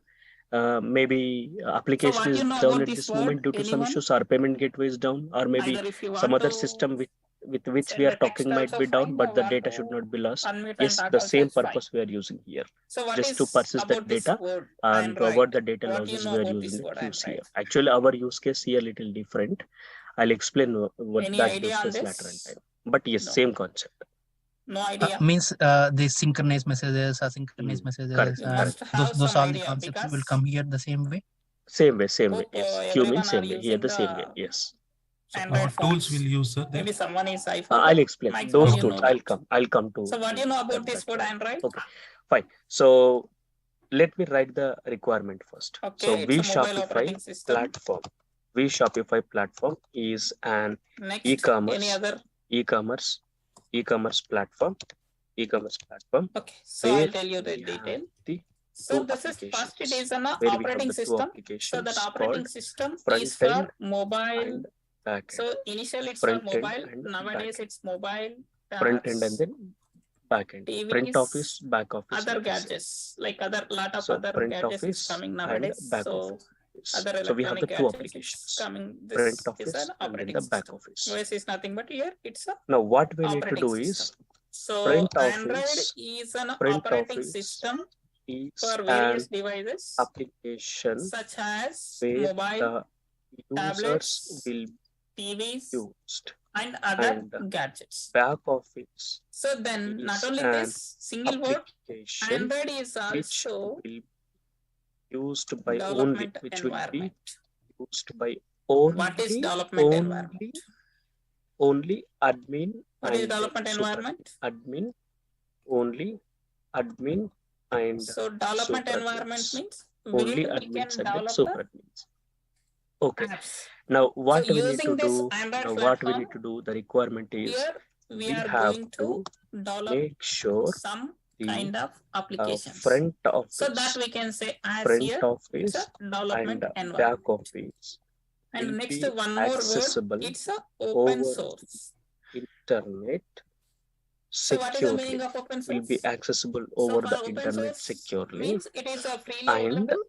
S1: maybe
S2: So
S1: application
S2: what
S1: is
S2: you know
S1: down
S2: about
S1: at
S2: this
S1: this
S2: word?
S1: moment due to some
S2: Anyone?
S1: issues, or payment gateway is down, or maybe
S2: Either if you
S1: some
S2: want
S1: other
S2: to
S1: system with which we
S2: send
S1: are
S2: a text
S1: talking might
S2: also
S1: be down,
S2: fine,
S1: but the
S2: want
S1: data
S2: to
S1: should not be lost.
S2: unmute and
S1: Yes,
S2: talk
S1: the
S2: also
S1: same
S2: is fine.
S1: purpose we are using here,
S2: So what
S1: just to
S2: is
S1: persist that
S2: about this
S1: data
S2: word
S1: and to
S2: Android?
S1: avoid the data
S2: What you
S1: losses.
S2: know
S1: We are
S2: about
S1: using
S2: this
S1: the
S2: word
S1: Qs here.
S2: Android?
S1: Actually, our use case here a little different. I'll explain what
S2: Any
S1: that
S2: idea
S1: use
S2: on
S1: case later in
S2: this?
S1: time. But yes,
S2: No.
S1: same concept.
S2: No idea.
S3: Means the synchronous messages, asynchronous messages,
S1: Correct,
S2: You must
S1: correct.
S2: have
S3: those
S2: some
S3: all the
S2: idea
S3: concepts will
S2: because
S3: come here the same way.
S1: Same way, same way.
S2: hope
S1: Yes, Q means
S2: everyone are
S1: same way. Here
S2: using
S1: the same way.
S2: the
S1: Yes.
S5: So
S2: Android
S5: what tools
S2: phones.
S5: will use, sir?
S2: Maybe someone is I
S1: I'll
S2: forgot.
S1: explain
S2: Maximum
S1: those
S2: you
S1: tools.
S2: know that.
S1: I'll come to.
S2: So what do you know about this word
S1: part.
S2: Android?
S1: Okay, fine. So let me write the requirement first.
S2: Okay,
S1: So
S2: it's a mobile operating system.
S1: platform. Shopify platform is an
S2: Next,
S1: e-commerce,
S2: any other?
S1: e-commerce platform.
S2: Okay, so I'll tell you the detail. So this is first, it is an operating system. So that operating system is for mobile. So initially it's for mobile. Nowadays it's mobile.
S1: Front end and then back end.
S2: TVs,
S1: front office, back office.
S2: other gadgets, like lot of other
S1: front
S2: gadgets
S1: office
S2: is coming nowadays.
S1: Back
S2: So
S1: office.
S2: other
S1: So we have the
S2: electronic
S1: two
S2: gadgets
S1: applications.
S2: coming. This
S1: Front
S2: is
S1: office
S2: an
S1: and then
S2: operating
S1: the back
S2: system.
S1: office.
S2: OS is nothing but here it's a
S1: Now what we need to do
S2: system.
S1: is
S2: So
S1: front
S2: Android
S1: office,
S2: is an
S1: front
S2: operating
S1: office
S2: system
S1: is
S2: for various devices
S1: application
S2: such as
S1: where
S2: mobile,
S1: the users
S2: tablets,
S1: will
S2: TVs,
S1: used
S2: and other gadgets.
S1: back office.
S2: So then
S1: is
S2: not only
S1: an
S2: this single word,
S1: application
S2: Android is
S1: which
S2: also
S1: will be used by only
S2: development
S1: which will be
S2: environment.
S1: used by only
S2: What is development environment?
S1: only admin
S2: What is
S1: and
S2: development environment?
S1: admin, only admin and
S2: So development
S1: super
S2: environment
S1: admins.
S2: means
S1: Only
S2: where we can
S1: admins and then
S2: develop
S1: super
S2: the
S1: admins. Okay.
S2: apps.
S1: Now what
S2: So
S1: we need
S2: using
S1: to
S2: this
S1: do,
S2: Android
S1: now what we
S2: platform,
S1: need to do, the requirement is
S2: here we are
S1: have
S2: going to develop
S1: make sure
S2: some
S1: the
S2: kind of applications.
S1: front office,
S2: So that we can say as
S1: front
S2: here
S1: office
S2: it's a development
S1: and
S2: environment.
S1: back office
S2: And
S1: will
S2: next
S1: be
S2: one more
S1: accessible
S2: word, it's a open
S1: over
S2: source.
S1: internet
S2: So what is the
S1: securely.
S2: meaning of open
S1: Will
S2: source?
S1: be accessible
S2: So
S1: over
S2: for
S1: the
S2: open
S1: internet
S2: source
S1: securely,
S2: means it is a freely
S1: and
S2: available.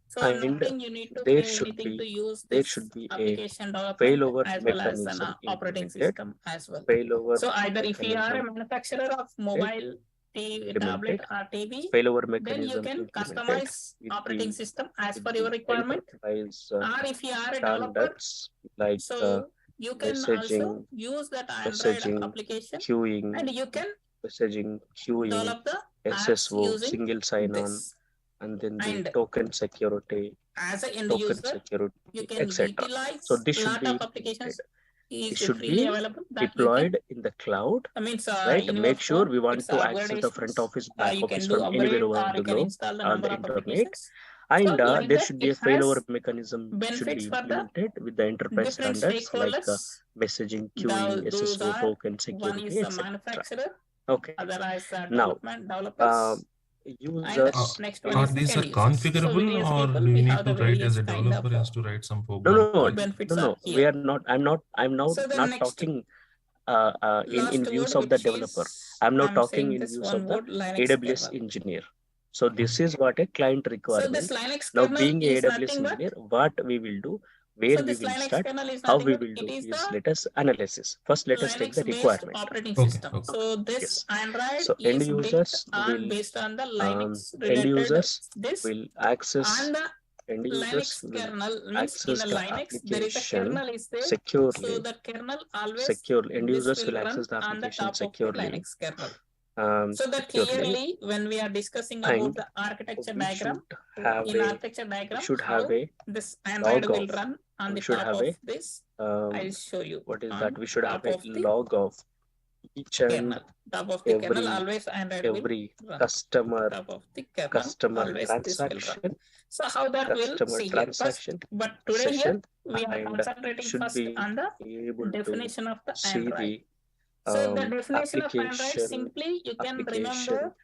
S2: So
S1: and
S2: nothing you need to
S1: there
S2: pay
S1: should
S2: anything
S1: be
S2: to use
S1: there
S2: this
S1: should be a
S2: application development
S1: failover
S2: as well as an
S1: mechanism
S2: operating
S1: implemented.
S2: system as well.
S1: Failover
S2: So either if you are a
S1: mechanism
S2: manufacturer of mobile, tablet or TV,
S1: failover
S2: then you
S1: mechanism
S2: can
S1: implemented
S2: customize
S1: with
S2: operating
S1: the
S2: system as
S1: with
S2: per
S1: the
S2: your requirement.
S1: enterprise
S2: Or if you are a developer,
S1: standards like
S2: so you can also
S1: messaging,
S2: use that Android
S1: messaging,
S2: application
S1: queuing,
S2: and you can
S1: messaging, queuing,
S2: develop the apps
S1: SSO,
S2: using
S1: single sign-on,
S2: this.
S1: and then the
S2: And
S1: token security,
S2: as an end
S1: token
S2: user,
S1: security,
S2: you can
S1: etc.
S2: utilize
S1: So this should
S2: lot
S1: be
S2: of applications
S1: it
S2: is
S1: should
S2: freely
S1: be
S2: available that you can,
S1: deployed in the cloud,
S2: right?
S1: right?
S2: In
S1: Make
S2: your
S1: sure
S2: phone,
S1: we want
S2: it's
S1: to access the front
S2: upgradations.
S1: office, back
S2: You can
S1: office
S2: do
S1: from anywhere
S2: upgrade
S1: over
S2: or
S1: the
S2: you can
S1: globe
S2: install the
S1: on
S2: number
S1: the
S2: of
S1: internet.
S2: applications.
S1: And
S2: So like
S1: there
S2: that,
S1: should be
S2: it
S1: a failover
S2: has
S1: mechanism should
S2: benefits
S1: be
S2: for the
S1: implemented with the enterprise
S2: different
S1: standards like
S2: stakeholders.
S1: messaging, queuing,
S2: Those
S1: SSO,
S2: are
S1: token
S2: one
S1: security,
S2: is a
S1: etc.
S2: manufacturer,
S1: Okay.
S2: other is a
S1: Now,
S2: developers. And
S1: users
S2: next one
S5: Are
S2: is
S5: these
S2: end
S5: are
S2: users. So
S5: configurable,
S2: various
S5: or
S2: people,
S5: do
S2: we
S5: you
S2: have
S5: need
S2: the
S5: to write as
S2: various
S5: a
S2: kind of
S5: developer has to write some
S1: no,
S5: program?
S1: no,
S2: benefits
S1: no,
S2: are
S1: we
S2: here.
S1: are not. I'm now
S2: So the
S1: not
S2: next
S1: talking in
S2: last
S1: views
S2: word,
S1: of the
S2: which
S1: developer.
S2: is
S1: I'm now
S2: I'm
S1: talking
S2: saying
S1: in
S2: this
S1: views
S2: one
S1: of the
S2: word Linux
S1: AWS
S2: kernel.
S1: engineer. So this is what a client requirement.
S2: So this Linux
S1: Now
S2: kernel
S1: being a
S2: is
S1: AWS
S2: nothing
S1: engineer,
S2: but,
S1: what we will do, where
S2: so
S1: we
S2: this
S1: will
S2: Linux
S1: start,
S2: kernel is
S1: how
S2: nothing
S1: we
S2: but
S1: will
S2: it
S1: do
S2: is
S1: is
S2: the
S1: let us analysis. First let us take the
S2: Linux based
S1: requirement.
S2: operating
S3: Okay,
S2: system.
S3: okay.
S2: So this
S1: Yes.
S2: Android
S1: So end
S2: is built
S1: users
S2: on
S1: will
S2: based on the Linux
S1: end
S2: related
S1: users
S2: this,
S1: will access
S2: and the
S1: end users
S2: Linux
S1: will
S2: kernel means in
S1: access
S2: a
S1: the
S2: Linux there is a
S1: application
S2: kernel is there. So
S1: securely.
S2: the kernel always
S1: Securely, end
S2: this
S1: users
S2: will
S1: will
S2: run
S1: access the
S2: on the
S1: application
S2: top of the
S1: securely.
S2: Linux kernel. So that
S1: Securely,
S2: clearly when we are discussing about
S1: and
S2: the architecture
S1: we
S2: diagram,
S1: should have
S2: in
S1: a
S2: architecture diagram
S1: should
S2: how
S1: have a
S2: this Android
S1: log
S2: will
S1: of.
S2: run on
S1: We
S2: the
S1: should
S2: top
S1: have
S2: of
S1: a
S2: this. I'll show you
S1: what is
S2: on
S1: that? We should have
S2: top
S1: a
S2: of the
S1: log of each and
S2: kernel. Top of the kernel always Android
S1: every
S2: will run.
S1: customer
S2: Top of the kernel
S1: customer
S2: always this will run.
S1: transaction,
S2: So how that will
S1: customer
S2: see here
S1: transaction
S2: first, but today here
S1: session,
S2: we are
S1: and
S2: concentrating
S1: should
S2: first
S1: be
S2: on the
S1: able to
S2: definition of the
S1: see
S2: Android.
S1: the
S2: So the definition of Android
S1: application
S2: simply you can
S1: application
S2: remember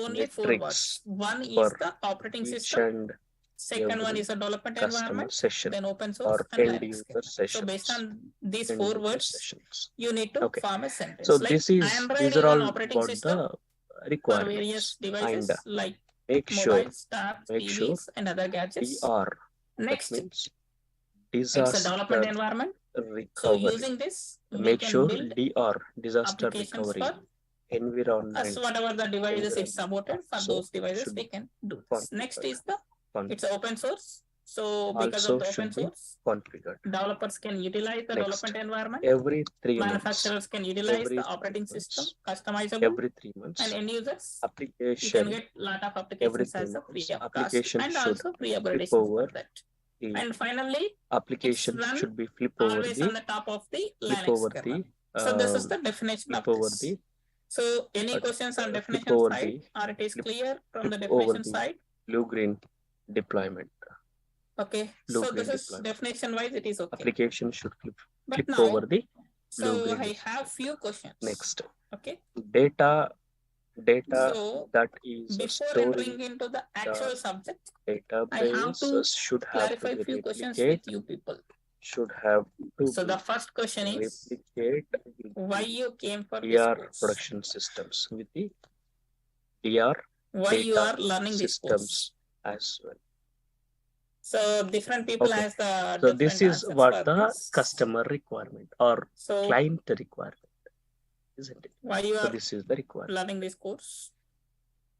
S2: only 4
S1: metrics
S2: words. One is
S1: for
S2: the operating
S1: each
S2: system.
S1: and
S2: Second one
S1: every
S2: is a development
S1: customer
S2: environment,
S1: session
S2: then open source
S1: or
S2: and
S1: end
S2: Linux
S1: user
S2: kernel. So
S1: sessions.
S2: based on these
S1: End
S2: 4
S1: user
S2: words,
S1: sessions.
S2: you need to
S1: Okay.
S2: form a sentence.
S1: So
S2: Like
S1: this is
S2: Android
S1: these
S2: is
S1: are
S2: an
S1: all
S2: operating
S1: about
S2: system
S1: the
S2: for
S1: requirements,
S2: various
S1: and
S2: devices like
S1: make sure
S2: mobiles, tabs,
S1: make sure
S2: TVs, and other gadgets.
S1: DR.
S2: Next,
S1: That means
S2: it's a
S1: disaster
S2: development environment. So
S1: recovery.
S2: using this, we
S1: Make
S2: can
S1: sure
S2: build
S1: DR disaster
S2: applications
S1: recovery
S2: for
S1: environment.
S2: us, whatever the devices it's supported for
S1: So
S2: those devices
S1: should
S2: we can do.
S1: configured.
S2: Next is the it's
S1: Configured.
S2: open source. So because
S1: Also
S2: of the open
S1: should be
S2: source,
S1: configured.
S2: developers can utilize the
S1: Next,
S2: development environment.
S1: every 3 months,
S2: Manufacturers can utilize
S1: every
S2: the
S1: 3
S2: operating system,
S1: months,
S2: customizable,
S1: every 3 months,
S2: and end users. You can
S1: application
S2: get a lot of
S1: every
S2: applications
S1: 3
S2: as a
S1: months,
S2: free of cost
S1: application
S2: and
S1: should
S2: also free
S1: flip
S2: upgradations
S1: over
S2: for that.
S1: the
S2: And finally,
S1: application
S2: run
S1: should be flip over
S2: always on
S1: the
S2: the top of the
S1: flip
S2: Linux
S1: over
S2: kernel.
S1: the
S2: So this is the definition of
S1: flip over
S2: this.
S1: the
S2: So any questions on
S1: flip
S2: definition
S1: over
S2: side,
S1: the
S2: or it is
S1: flip,
S2: clear from the
S1: flip over
S2: definition
S1: the
S2: side?
S1: blue-green deployment.
S2: Okay, so this is definition wise, it is okay.
S1: Application should flip
S2: now,
S1: over the
S2: so
S1: blue-green.
S2: I have few questions.
S1: Next,
S2: okay.
S1: Data
S2: So
S1: that is
S2: before
S1: stored
S2: entering into the actual subject,
S1: database
S2: I have to
S1: should have
S2: clarify
S1: to
S2: few questions
S1: replicate,
S2: with you people.
S1: should have to
S2: So the first question is
S1: replicate
S2: why you came for this
S1: DR
S2: course?
S1: production systems with the DR
S2: why you are learning this
S1: systems
S2: course
S1: as well.
S2: So different people
S1: Okay.
S2: has the
S1: So this is what the
S2: this.
S1: customer requirement or
S2: So
S1: client requirement, isn't it?
S2: why you
S1: So
S2: are
S1: this is the requirement.
S2: learning this course?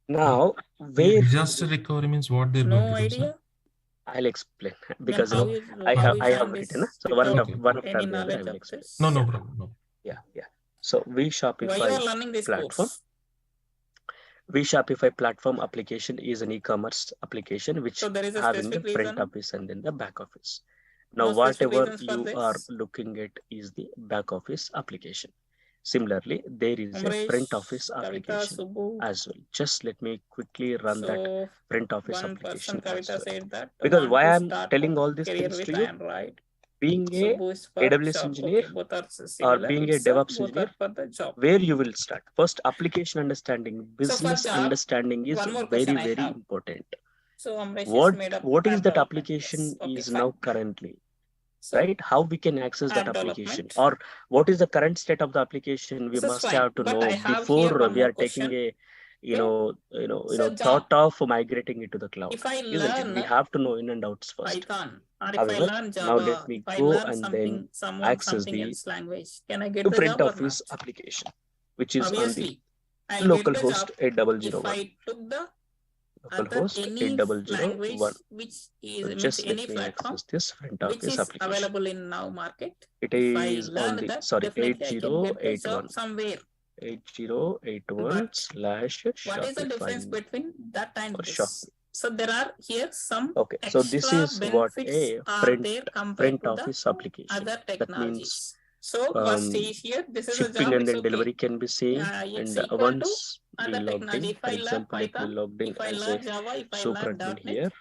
S1: Now, where
S5: disaster recovery means what they're
S2: No
S5: going to do,
S2: idea.
S5: sir?
S1: I'll explain because
S2: Then
S1: you
S2: how
S1: know
S2: you
S1: I have
S2: join
S1: written.
S2: this
S1: So one
S2: without
S1: after
S2: any
S1: the other I
S2: knowledge
S1: will
S2: of
S1: explain.
S2: this?
S5: No problem. No.
S1: Yeah. So
S2: Why you
S1: Shopify
S2: are learning this
S1: platform.
S2: course?
S1: Shopify platform application is an e-commerce application which
S2: So there is a
S1: having the
S2: specific
S1: front
S2: reason?
S1: office and then the back office. Now
S2: No specific
S1: whatever
S2: reasons for
S1: you are
S2: this?
S1: looking at is the back office application. Similarly, there is a
S2: Amresh,
S1: front office
S2: Kavita,
S1: application
S2: Subbu.
S1: as well. Just let me quickly run that
S2: So
S1: front office
S2: one person
S1: application as
S2: Kavita
S1: well.
S2: said that
S1: Because
S2: want
S1: why
S2: to
S1: I'm
S2: start
S1: telling all these
S2: career
S1: things
S2: with
S1: to you,
S2: Android.
S1: being a
S2: Subbu is for
S1: AWS
S2: job.
S1: engineer
S2: Okay, both are
S1: or
S2: similar.
S1: being a
S2: It's
S1: DevOps
S2: both
S1: engineer,
S2: are for the job.
S1: where you will start. First, application understanding,
S2: So for
S1: business
S2: job,
S1: understanding is
S2: one more
S1: very,
S2: question I
S1: very
S2: have.
S1: important.
S2: So Amresh
S1: What
S2: is made up
S1: is
S2: app
S1: that
S2: development.
S1: application
S2: Yes. Okay,
S1: is
S2: fine.
S1: now currently,
S2: So
S1: right? How we can access that
S2: app
S1: application,
S2: development.
S1: or what is the current state of the application? We
S2: This is
S1: must
S2: fine.
S1: have to
S2: But
S1: know
S2: I have
S1: before
S2: here one
S1: we
S2: more
S1: are taking
S2: question.
S1: a
S2: So
S1: thought
S2: job,
S1: of migrating it to the cloud,
S2: if I
S1: isn't it? We
S2: learn
S1: have to know in and outs first.
S2: Python or if I
S1: However,
S2: learn
S1: now let
S2: Java,
S1: me
S2: if I
S1: go
S2: learn
S1: and
S2: something,
S1: then access
S2: something
S1: the
S2: else language, can I get the
S1: front
S2: job or not?
S1: office application, which is on the
S2: Obviously, I'll get the
S1: localhost
S2: job
S1: 8001.
S2: if I took the other
S1: Localhost
S2: any
S1: 8001.
S2: language which is
S1: So
S2: means
S1: just
S2: any
S1: let me
S2: platform
S1: access this front
S2: which
S1: office
S2: is
S1: application.
S2: available in now market.
S1: It
S2: If I
S1: is
S2: learn
S1: on the
S2: that,
S1: sorry
S2: definitely I can get the
S1: 8081.
S2: job somewhere.
S1: 8081
S2: But
S1: slash
S2: what is the difference
S1: Shopify
S2: between that and
S1: or
S2: this?
S1: Shopify.
S2: So there are here some
S1: Okay, so this
S2: extra
S1: is what
S2: benefits
S1: a
S2: are there compared
S1: front
S2: to the
S1: office application.
S2: other
S1: That means
S2: technologies. So first is here, this is a
S1: shipping
S2: job,
S1: and
S2: it's
S1: then delivery
S2: okay.
S1: can be same.
S2: It's
S1: And
S2: equal to
S1: once we
S2: other
S1: logged
S2: technology.
S1: in,
S2: If
S1: for
S2: I learn
S1: example, if we
S2: Python,
S1: logged in
S2: if I
S1: as
S2: learn
S1: a
S2: Java, if I
S1: super
S2: learn
S1: admin
S2: .NET,
S1: here,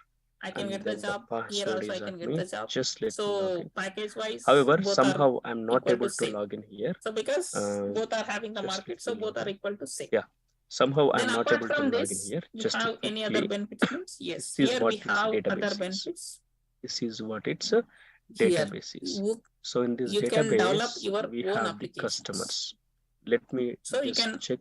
S2: I can
S1: and
S2: get the
S1: then the
S2: job. Here
S1: password
S2: also I
S1: is
S2: can get
S1: admin.
S2: the job.
S1: Just let me log
S2: So
S1: in.
S2: package wise,
S1: However,
S2: both
S1: somehow
S2: are
S1: I'm not
S2: equal
S1: able
S2: to
S1: to
S2: same.
S1: log in here.
S2: So because both are having the
S1: Just
S2: market,
S1: let
S2: so
S1: me
S2: both
S1: log
S2: are
S1: in.
S2: equal to same.
S1: Yeah, somehow
S2: Then
S1: I'm not
S2: apart
S1: able to
S2: from
S1: log in
S2: this,
S1: here.
S2: you
S1: Just
S2: have any other
S1: quickly,
S2: benefits? Means yes,
S1: this is
S2: here
S1: what
S2: we
S1: this
S2: have other
S1: database is.
S2: benefits.
S1: This is what its a
S2: Here
S1: database is. So in this
S2: you can develop
S1: database,
S2: your
S1: we
S2: own
S1: have the
S2: applications.
S1: customers. Let me
S2: So you
S1: just
S2: can
S1: check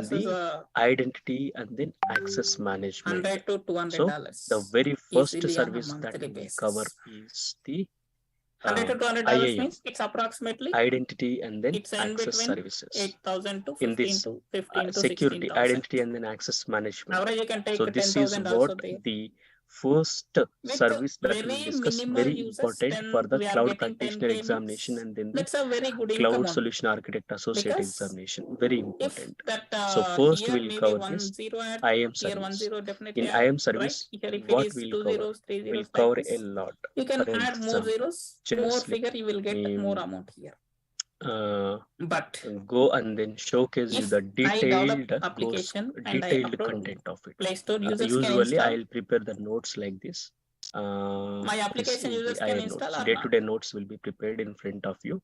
S2: this is a
S1: identity and then access management.
S2: $100 to $200.
S1: So the very first
S2: easily on a
S1: service that
S2: monthly
S1: we
S2: basis.
S1: cover is the
S2: $100 to $200
S1: IAM,
S2: means it's approximately
S1: identity and then
S2: it's in
S1: access
S2: between
S1: services.
S2: 8,000 to
S1: In
S2: 15
S1: this
S2: to 15 to
S1: security,
S2: 16,000.
S1: identity and then access management.
S2: Average you can take
S1: So this is
S2: 10,000
S1: what
S2: also there.
S1: the first
S2: With
S1: service that we
S2: very
S1: discuss,
S2: minimal
S1: very
S2: users,
S1: important
S2: then
S1: for the
S2: we are
S1: cloud
S2: getting 10
S1: practitioner
S2: K
S1: examination,
S2: means
S1: and then the
S2: that's a very good
S1: cloud
S2: income only.
S1: solution architect associate
S2: Because
S1: examination, very
S2: if
S1: important.
S2: that
S1: So first
S2: here
S1: we'll
S2: maybe
S1: cover
S2: 1
S1: this
S2: 0 add,
S1: IAM
S2: here 1
S1: service.
S2: 0 definitely
S1: In
S2: add,
S1: IAM
S2: right?
S1: service,
S2: Here if it
S1: what
S2: is
S1: we'll
S2: 2
S1: cover?
S2: zeros, 3
S1: We'll
S2: zeros like
S1: cover
S2: this,
S1: a lot.
S2: you can
S1: For
S2: add more
S1: example,
S2: zeros,
S1: just
S2: more
S1: let
S2: figure, you will get
S1: me
S2: more amount here. But
S1: go and then showcase you
S2: if
S1: the
S2: I
S1: detailed
S2: develop application and I
S1: detailed
S2: upload
S1: content of it.
S2: Play Store, users can
S1: Usually
S2: install.
S1: I'll prepare the notes like this.
S2: My application
S1: This is
S2: users
S1: the
S2: can
S1: IAM
S2: install
S1: notes.
S2: or
S1: Day-to-day
S2: not.
S1: notes will be prepared in front of you.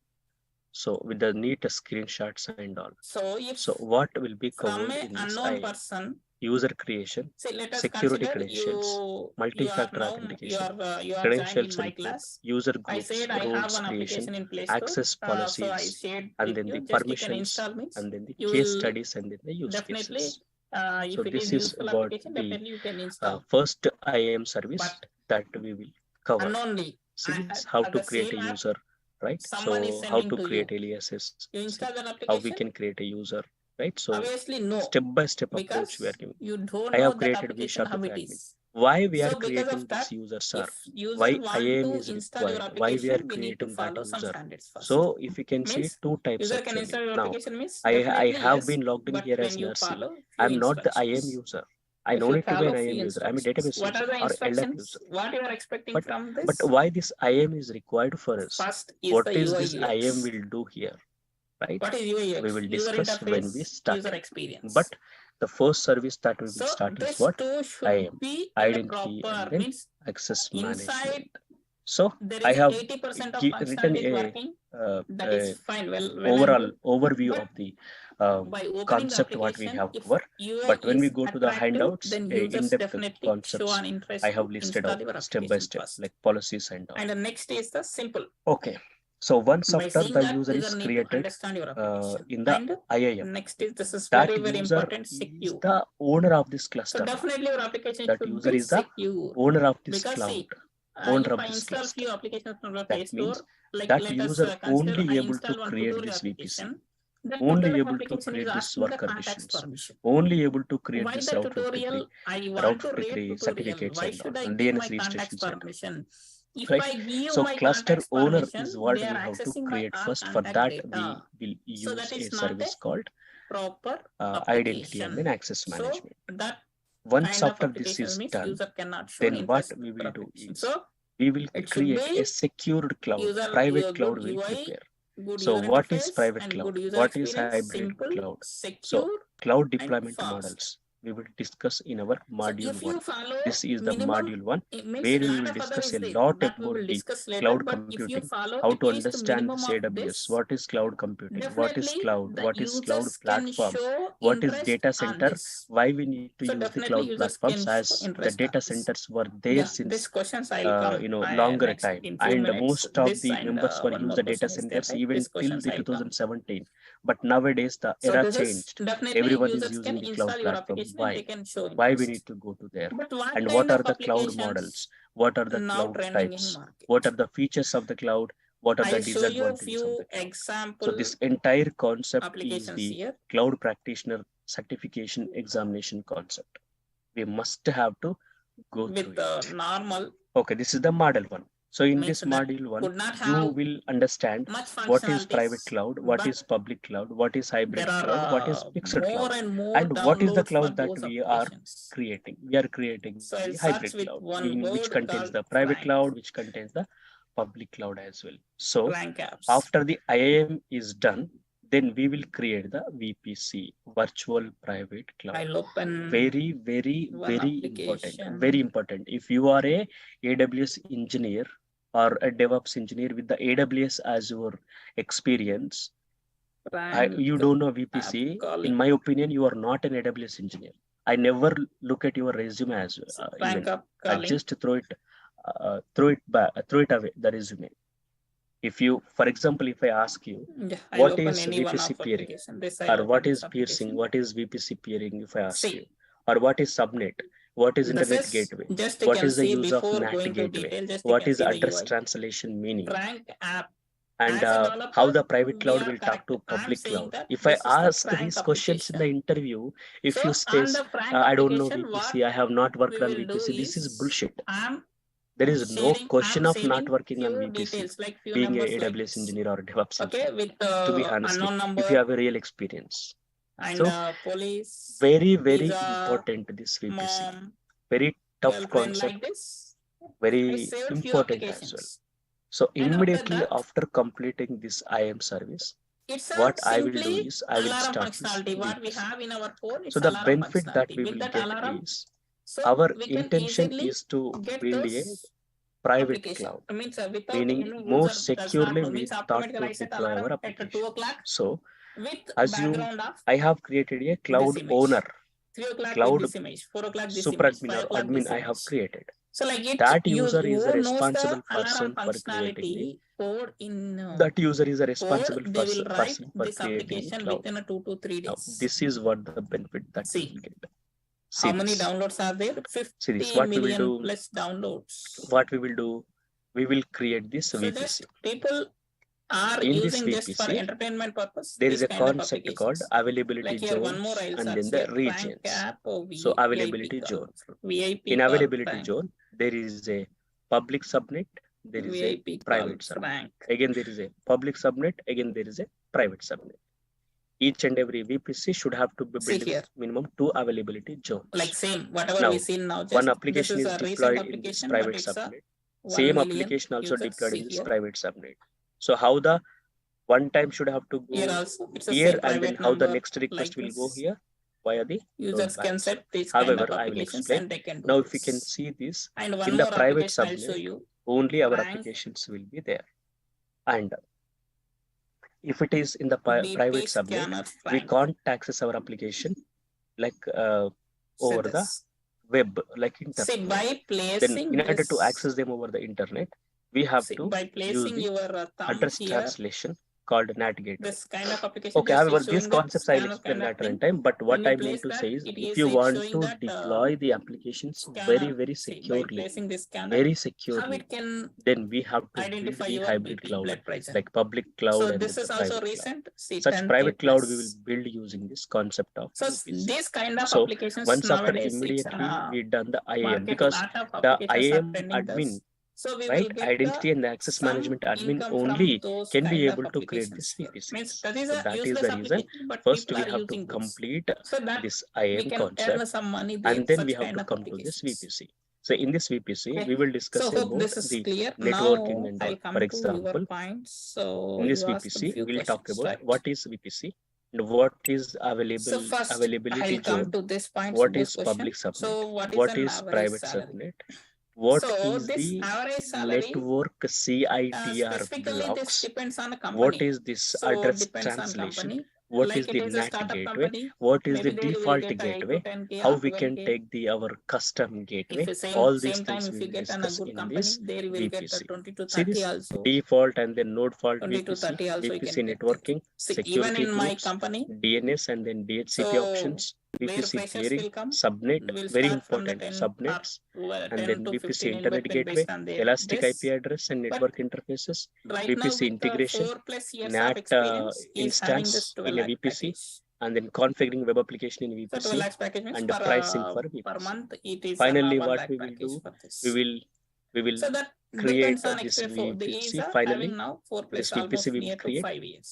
S1: So with the neat screenshots and all.
S2: So if
S1: So what will be
S2: from
S1: covered
S2: a
S1: in this
S2: unknown
S1: IAM?
S2: person,
S1: User creation,
S2: say let us
S1: security
S2: consider
S1: credentials,
S2: you
S1: multi-factor
S2: are
S1: authentication,
S2: joining in
S1: credentials
S2: my
S1: input,
S2: class.
S1: user
S2: I
S1: groups,
S2: said I have
S1: roles
S2: an
S1: creation,
S2: application in Play Store.
S1: access
S2: So I
S1: policies,
S2: shared
S1: and
S2: with
S1: then
S2: you,
S1: the
S2: just you can
S1: permissions,
S2: install means
S1: and then the
S2: you
S1: case
S2: will
S1: studies, and then the use
S2: definitely
S1: cases.
S2: if
S1: So
S2: it
S1: this
S2: is
S1: is
S2: useful
S1: about
S2: application,
S1: the
S2: definitely you can install.
S1: first IAM service
S2: But
S1: that we will cover.
S2: unknownly,
S1: Since how to
S2: the
S1: create a
S2: same app,
S1: user, right?
S2: someone is
S1: So how
S2: sending
S1: to
S2: to
S1: create
S2: you.
S1: aliases,
S2: You install that
S1: how we
S2: application?
S1: can create a user, right? So
S2: Obviously no,
S1: step-by-step approach
S2: because
S1: we are giving.
S2: you don't
S1: I
S2: know
S1: have
S2: that
S1: created
S2: application how
S1: vShopify
S2: it
S1: admin.
S2: is.
S1: Why we are
S2: So because
S1: creating
S2: of that,
S1: this user, sir?
S2: if user
S1: Why
S2: want
S1: IAM
S2: to
S1: is
S2: install your
S1: required? Why we are
S2: application, we need to
S1: creating that
S2: follow some
S1: user?
S2: standards first.
S1: So if you can see
S2: Means
S1: two types
S2: user can
S1: actually.
S2: install your
S1: Now,
S2: application means
S1: I
S2: definitely
S1: have
S2: yes,
S1: been logged in
S2: but
S1: here
S2: when
S1: as
S2: you
S1: Nursi.
S2: follow few
S1: I'm not the IAM
S2: instructions.
S1: user. I
S2: If
S1: no
S2: you
S1: need to be
S2: follow
S1: an
S2: few
S1: IAM user. I'm a
S2: instructions,
S1: database
S2: what are
S1: user
S2: the
S1: or LDAP
S2: instructions?
S1: user.
S2: What you are expecting
S1: But
S2: from this?
S1: why this IAM is required for us?
S2: First is
S1: What
S2: the
S1: is
S2: UI
S1: this
S2: UX.
S1: IAM will do here? Right?
S2: What is UI UX?
S1: We will
S2: User
S1: discuss when we
S2: interface,
S1: start.
S2: user experience.
S1: But the first service that we will
S2: So
S1: start is
S2: this
S1: what?
S2: two should
S1: IAM,
S2: be
S1: identity,
S2: proper,
S1: and then
S2: means
S1: access
S2: inside
S1: management. So
S2: there
S1: I
S2: is
S1: have
S2: 80% of
S1: written
S2: functionality is working. That is fine. Well,
S1: overall overview
S2: but
S1: of the
S2: by opening
S1: concept
S2: the
S1: what we
S2: application,
S1: have
S2: if
S1: covered.
S2: UI
S1: But when we
S2: is
S1: go to the
S2: attractive,
S1: handouts,
S2: then users
S1: in-depth
S2: definitely show
S1: concepts
S2: an interest
S1: I have
S2: to
S1: listed
S2: install
S1: out
S2: your
S1: step by
S2: application
S1: step,
S2: first.
S1: like policies and all.
S2: And the next is the simple.
S1: Okay. So once
S2: By
S1: after
S2: seeing
S1: the
S2: that,
S1: user is
S2: need to
S1: created
S2: understand your application.
S1: in the
S2: And
S1: IAM,
S2: next is this is
S1: that
S2: very, very
S1: user
S2: important,
S1: is
S2: secure.
S1: the owner of this cluster.
S2: So definitely your application
S1: That
S2: should
S1: user
S2: be
S1: is the
S2: secure.
S1: owner of this
S2: Because
S1: cloud,
S2: see,
S1: owner
S2: if
S1: of
S2: I
S1: this
S2: install
S1: cluster.
S2: few applications from the
S1: That
S2: Play Store,
S1: means
S2: like
S1: that
S2: let us
S1: user
S2: consider
S1: only
S2: I
S1: able to
S2: install one
S1: create
S2: tutorial
S1: this VPC,
S2: application. That
S1: only
S2: tutorial
S1: able to
S2: application is
S1: create this
S2: asking the
S1: work
S2: contacts
S1: conditions,
S2: permission.
S1: only able to create
S2: Why
S1: this
S2: the
S1: Route 53,
S2: tutorial? I
S1: Route
S2: want to
S1: 53
S2: rate tutorial.
S1: certificates
S2: Why
S1: and
S2: should
S1: all,
S2: I
S1: and
S2: give
S1: DNS
S2: my contacts
S1: registrations and all.
S2: permission? If
S1: Right?
S2: I give
S1: So
S2: my
S1: cluster
S2: contacts
S1: owner
S2: permission,
S1: is what
S2: they
S1: we
S2: are
S1: have to
S2: accessing
S1: create
S2: my
S1: first. For
S2: contact
S1: that
S2: data.
S1: we will
S2: So
S1: use
S2: that
S1: a
S2: is not
S1: service
S2: a
S1: called
S2: proper
S1: identity and then
S2: application.
S1: access
S2: So
S1: management.
S2: that
S1: Once
S2: kind of
S1: after this
S2: application
S1: is
S2: means
S1: done,
S2: user cannot show
S1: then what
S2: interest
S1: we
S2: for
S1: will do
S2: application.
S1: is
S2: So
S1: we will
S2: it should
S1: create
S2: be
S1: a secured cloud,
S2: user
S1: private cloud
S2: good
S1: will
S2: UI,
S1: prepare.
S2: good
S1: So
S2: user
S1: what is
S2: interface,
S1: private
S2: and
S1: cloud?
S2: good user
S1: What is
S2: experience,
S1: hybrid
S2: simple,
S1: cloud? So
S2: secure,
S1: cloud
S2: and
S1: deployment
S2: fast.
S1: models we will discuss in our
S2: So
S1: module
S2: if
S1: 1.
S2: you follow
S1: This is the
S2: minimum,
S1: module 1
S2: it means
S1: where we
S2: lot
S1: will
S2: of other
S1: discuss
S2: is
S1: a
S2: there
S1: lot
S2: that we
S1: about
S2: will
S1: the
S2: discuss later.
S1: cloud
S2: But if you
S1: computing,
S2: follow
S1: how
S2: at
S1: to
S2: least
S1: understand
S2: minimum
S1: this
S2: of
S1: AWS,
S2: this,
S1: what is cloud computing, what is
S2: definitely
S1: cloud,
S2: the
S1: what is cloud
S2: users can
S1: platform,
S2: show
S1: what is
S2: interest
S1: data
S2: on
S1: center,
S2: this.
S1: why we need to
S2: So
S1: use the
S2: definitely
S1: cloud
S2: users
S1: platforms,
S2: can show
S1: as the
S2: interest on
S1: data
S2: this.
S1: centers were there
S2: Yeah,
S1: since
S2: this questions I'll come
S1: longer
S2: next
S1: time,
S2: in few
S1: and
S2: minutes.
S1: most of
S2: This
S1: the
S2: and
S1: members were
S2: one
S1: use
S2: more
S1: the data
S2: question is there,
S1: centers
S2: right?
S1: even
S2: This
S1: till
S2: questions
S1: the
S2: I'll come.
S1: 2017. But nowadays the
S2: So
S1: era
S2: this is
S1: changed.
S2: definitely
S1: Everyone is
S2: users can
S1: using the
S2: install
S1: cloud
S2: your
S1: platform.
S2: application and they
S1: Why?
S2: can show
S1: Why we
S2: interest.
S1: need to go to there?
S2: But what
S1: And
S2: kind
S1: what are
S2: of
S1: the cloud
S2: applications
S1: models? What are the
S2: now
S1: cloud
S2: trending in
S1: types?
S2: market?
S1: What are the features of the cloud? What are the
S2: I'll show you a
S1: disadvantages of
S2: few
S1: the cloud? So
S2: example
S1: this entire concept is
S2: applications
S1: the
S2: here.
S1: cloud practitioner certification examination concept. We must have to go
S2: With
S1: through
S2: the
S1: it.
S2: normal,
S1: Okay, this is the model 1. So in
S2: means
S1: this
S2: that
S1: module 1,
S2: could not
S1: you
S2: have
S1: will understand
S2: much
S1: what is private
S2: functionalities,
S1: cloud, what
S2: but
S1: is public cloud, what is hybrid
S2: there are
S1: cloud, what is fixed
S2: more
S1: cloud,
S2: and more
S1: and what is the
S2: downloads for
S1: cloud that
S2: those
S1: we are
S2: applications.
S1: creating. We are creating
S2: So I'll
S1: the
S2: search
S1: hybrid
S2: with
S1: cloud,
S2: one
S1: which
S2: word
S1: contains
S2: called
S1: the private
S2: Rank.
S1: cloud, which contains the public cloud as well. So
S2: Rank apps.
S1: after the IAM is done, then we will create the VPC, virtual private cloud.
S2: I'll open
S1: Very, very, very important. Very important. If you are a AWS engineer or a DevOps engineer with the AWS Azure experience, you don't know VPC. In my opinion, you are not an AWS engineer. I never look at your resume as even. I just throw it back, throw it away, the resume. If you, for example, if I ask you, what is VPC peering, or what is piercing, what is VPC peering, if I ask you, or what is subnet, what is internet gateway, what is the use of NAT gateway, what is address translation meaning,
S2: Rank app
S1: and how the private cloud will talk to public cloud. If I ask these questions in the interview, if you say, I don't know VPC, I have not worked on VPC, this is bullshit. There is no question of not working on VPC,
S2: like
S1: being a AWS
S2: like
S1: engineer or DevOps engineer,
S2: with
S1: to be honest, if you have a real experience.
S2: And
S1: so
S2: police,
S1: very important this VPC, very tough concept,
S2: like this.
S1: very important as well. So immediately after completing this IAM service, what I will do is I will start this
S2: what we have in our phone.
S1: So the benefit that we will get is our intention is to build a private cloud, meaning more securely we start to deploy our application. So assume I have created a cloud owner, cloud super admin or admin I have created.
S2: So like
S1: that user is a responsible person for creating
S2: code in
S1: that user is a responsible person for
S2: this
S1: creating
S2: application
S1: cloud.
S2: within 2 to 3 days.
S1: Now, this is what the benefit that we will get.
S2: How many downloads are there? 50 million plus downloads.
S1: What we will do, we will create this VPC.
S2: People are
S1: in
S2: using
S1: this
S2: just for entertainment purpose.
S1: There is a concept called availability
S2: like
S1: zone and then the regions. So availability zone. In availability zone, there is a public subnet, there is a private subnet. Again, there is a public subnet, again, there is a private subnet. Each and every VPC should have to be built in minimum 2 availability zones.
S2: Like same, whatever we see now.
S1: One application is deployed in this private subnet. Same application also deployed in this private subnet. So how the one time should have to go here and then how the next request will go here via the
S2: users can set this
S1: However, I will explain. Now, if you can see this in the private subnet, only our applications will be there. And if it is in the private subnet, we can't access our application like over the web, like internet. Then in order to access them over the internet, we have to use the address translation called NAT gateway. Okay, however, these concepts I will explain later in time, but what I mean to say is, if you want to deploy the applications very securely, then we have to build the hybrid cloud, like public cloud and the private cloud. Such private cloud we will build using this concept of VPC. So once after immediately we done the IAM, because the IAM admin, right, identity and access management admin only can be able to create this VPC. So that is the reason. First, we have to complete this IAM concept, and then we have to come to this VPC. So in this VPC, we will discuss about the networking and all. For example, in this VPC, we will talk about what is VPC and what is availability zone, what is public subnet, what is private subnet, what is the network CITR blocks, what is this address translation, what is the NAT gateway, what is the default gateway, how we can take our custom gateway. All these things we will discuss in this VPC. See this default and then node fault VPC, VPC networking, security groups, DNS and then DHCP options, VPC peering, subnet, very important, subnets, and then VPC internet gateway, elastic IP address and network interfaces, VPC integration, NAT instance in a VPC, and then configuring web application in VPC, and the pricing for VPC. Finally, what we will do, we will create this VPC. Finally, this VPC we will create,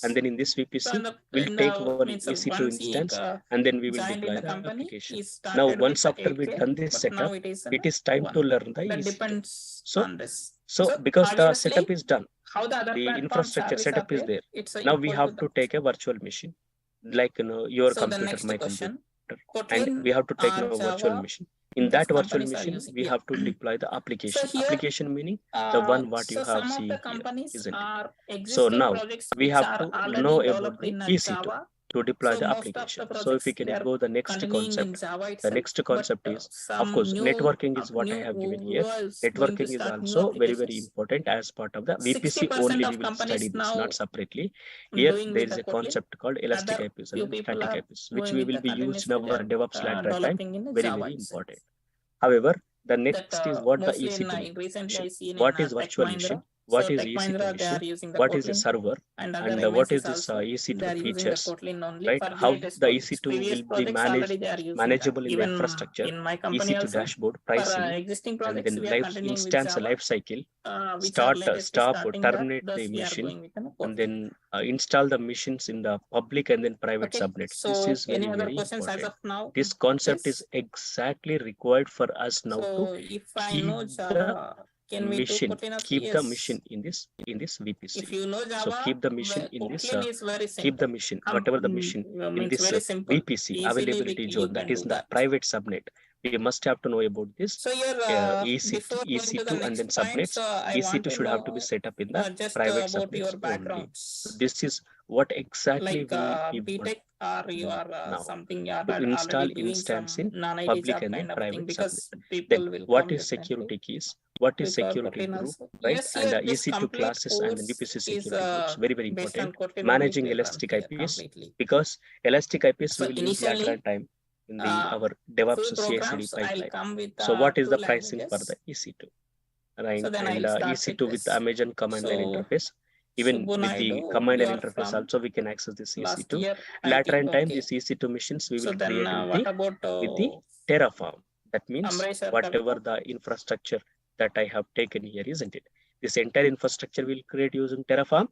S1: and then in this VPC, we'll take one EC2 instance, and then we will deploy the application. Now, once after we've done this setup, it is time to learn the EC2. So because the setup is done, the infrastructure setup is there. Now we have to take a virtual machine, like your computer, my computer, and we have to take a virtual machine. In that virtual machine, we have to deploy the application. Application meaning the one what you have seen here, isn't it? So now we have to know about the EC2 to deploy the application. So if we can go the next concept, the next concept is, of course, networking is what I have given here. Networking is also very important as part of the VPC only. We will study this, not separately. Here there is a concept called elastic IPs and static IPs, which we will be used in our DevOps later time. Very important. However, the next is what the EC2 means. What is virtual machine? what
S2: So
S1: is
S2: Tech
S1: EC2
S2: Mahindra, they
S1: mission,
S2: are using the
S1: what is the
S2: KOTLIN,
S1: server,
S2: and other
S1: and what is
S2: MNCs
S1: this
S2: also, they
S1: EC2
S2: are using the
S1: features,
S2: KOTLIN only
S1: right?
S2: for
S1: How
S2: greatest
S1: the
S2: projects.
S1: EC2
S2: Previous
S1: will be
S2: projects already they are using that.
S1: manageable in the
S2: Even
S1: infrastructure,
S2: in my company
S1: EC2
S2: also,
S1: dashboard,
S2: for
S1: pricing,
S2: existing
S1: and
S2: projects,
S1: then
S2: we are
S1: life
S2: continuing with
S1: instance
S2: Java,
S1: life cycle,
S2: which are
S1: start,
S2: latest
S1: stop,
S2: starting
S1: terminate
S2: that.
S1: the
S2: Thus, we are
S1: mission,
S2: going with an
S1: and
S2: KOTLIN.
S1: then install the missions in the public and then private
S2: Okay.
S1: subnets.
S2: So
S1: This is
S2: any
S1: very,
S2: other
S1: very
S2: questions as
S1: important.
S2: of now?
S1: This concept
S2: Yes.
S1: is exactly required for us now to
S2: So if I
S1: keep
S2: know
S1: the
S2: Java, can we do
S1: mission,
S2: KOTLIN also?
S1: keep the
S2: Yes.
S1: mission in this VPC.
S2: If you know Java,
S1: So keep the mission in this,
S2: KOTLIN is very simple.
S1: keep the mission, whatever the mission in
S2: means
S1: this
S2: very simple.
S1: VPC
S2: Easily
S1: availability
S2: you
S1: zone,
S2: can
S1: that is
S2: do
S1: the
S2: that.
S1: private subnet. We must have to know about this.
S2: So here, before going to the
S1: EC2 and then
S2: next point,
S1: subnets.
S2: I want
S1: EC2
S2: to
S1: should have to be
S2: know
S1: set up in the
S2: just
S1: private
S2: about
S1: subnets
S2: your
S1: only.
S2: backgrounds.
S1: So this is what exactly
S2: Like
S1: we want
S2: BTech, or you are
S1: now
S2: something you are
S1: to install
S2: already doing
S1: instance
S2: some
S1: in
S2: non-IT
S1: public
S2: job
S1: and then
S2: kind of thing,
S1: private
S2: because
S1: subnet.
S2: people
S1: Then
S2: will
S1: what
S2: come
S1: is
S2: definitely
S1: security keys? What is
S2: with our
S1: security
S2: KOTLIN
S1: group,
S2: also.
S1: right?
S2: Yes,
S1: And
S2: here this
S1: EC2
S2: complete
S1: classes and the
S2: course
S1: VPC
S2: is
S1: security groups, very, very
S2: based on
S1: important.
S2: KOTLIN only
S1: Managing
S2: we learn
S1: elastic
S2: here
S1: IPs,
S2: completely.
S1: because elastic IPs
S2: So
S1: we will use later
S2: initially,
S1: on time in the our DevOps
S2: few
S1: CI/CD
S2: programs I'll
S1: pipeline.
S2: come with
S1: So what is
S2: two
S1: the pricing for the
S2: languages.
S1: EC2, right?
S2: So then
S1: And
S2: I'll start
S1: EC2 with the Amazon command line interface. Even
S2: Subbu
S1: with the
S2: Naidu,
S1: command
S2: you
S1: line
S2: are
S1: interface
S2: from
S1: also we can access this
S2: last
S1: EC2.
S2: year.
S1: Later in time,
S2: Okay.
S1: these EC2 missions we will
S2: So then
S1: create with
S2: what about
S1: the Terraform. That means
S2: Amreshar
S1: whatever
S2: Karko?
S1: the infrastructure that I have taken here, isn't it? This entire infrastructure will create using Terraform,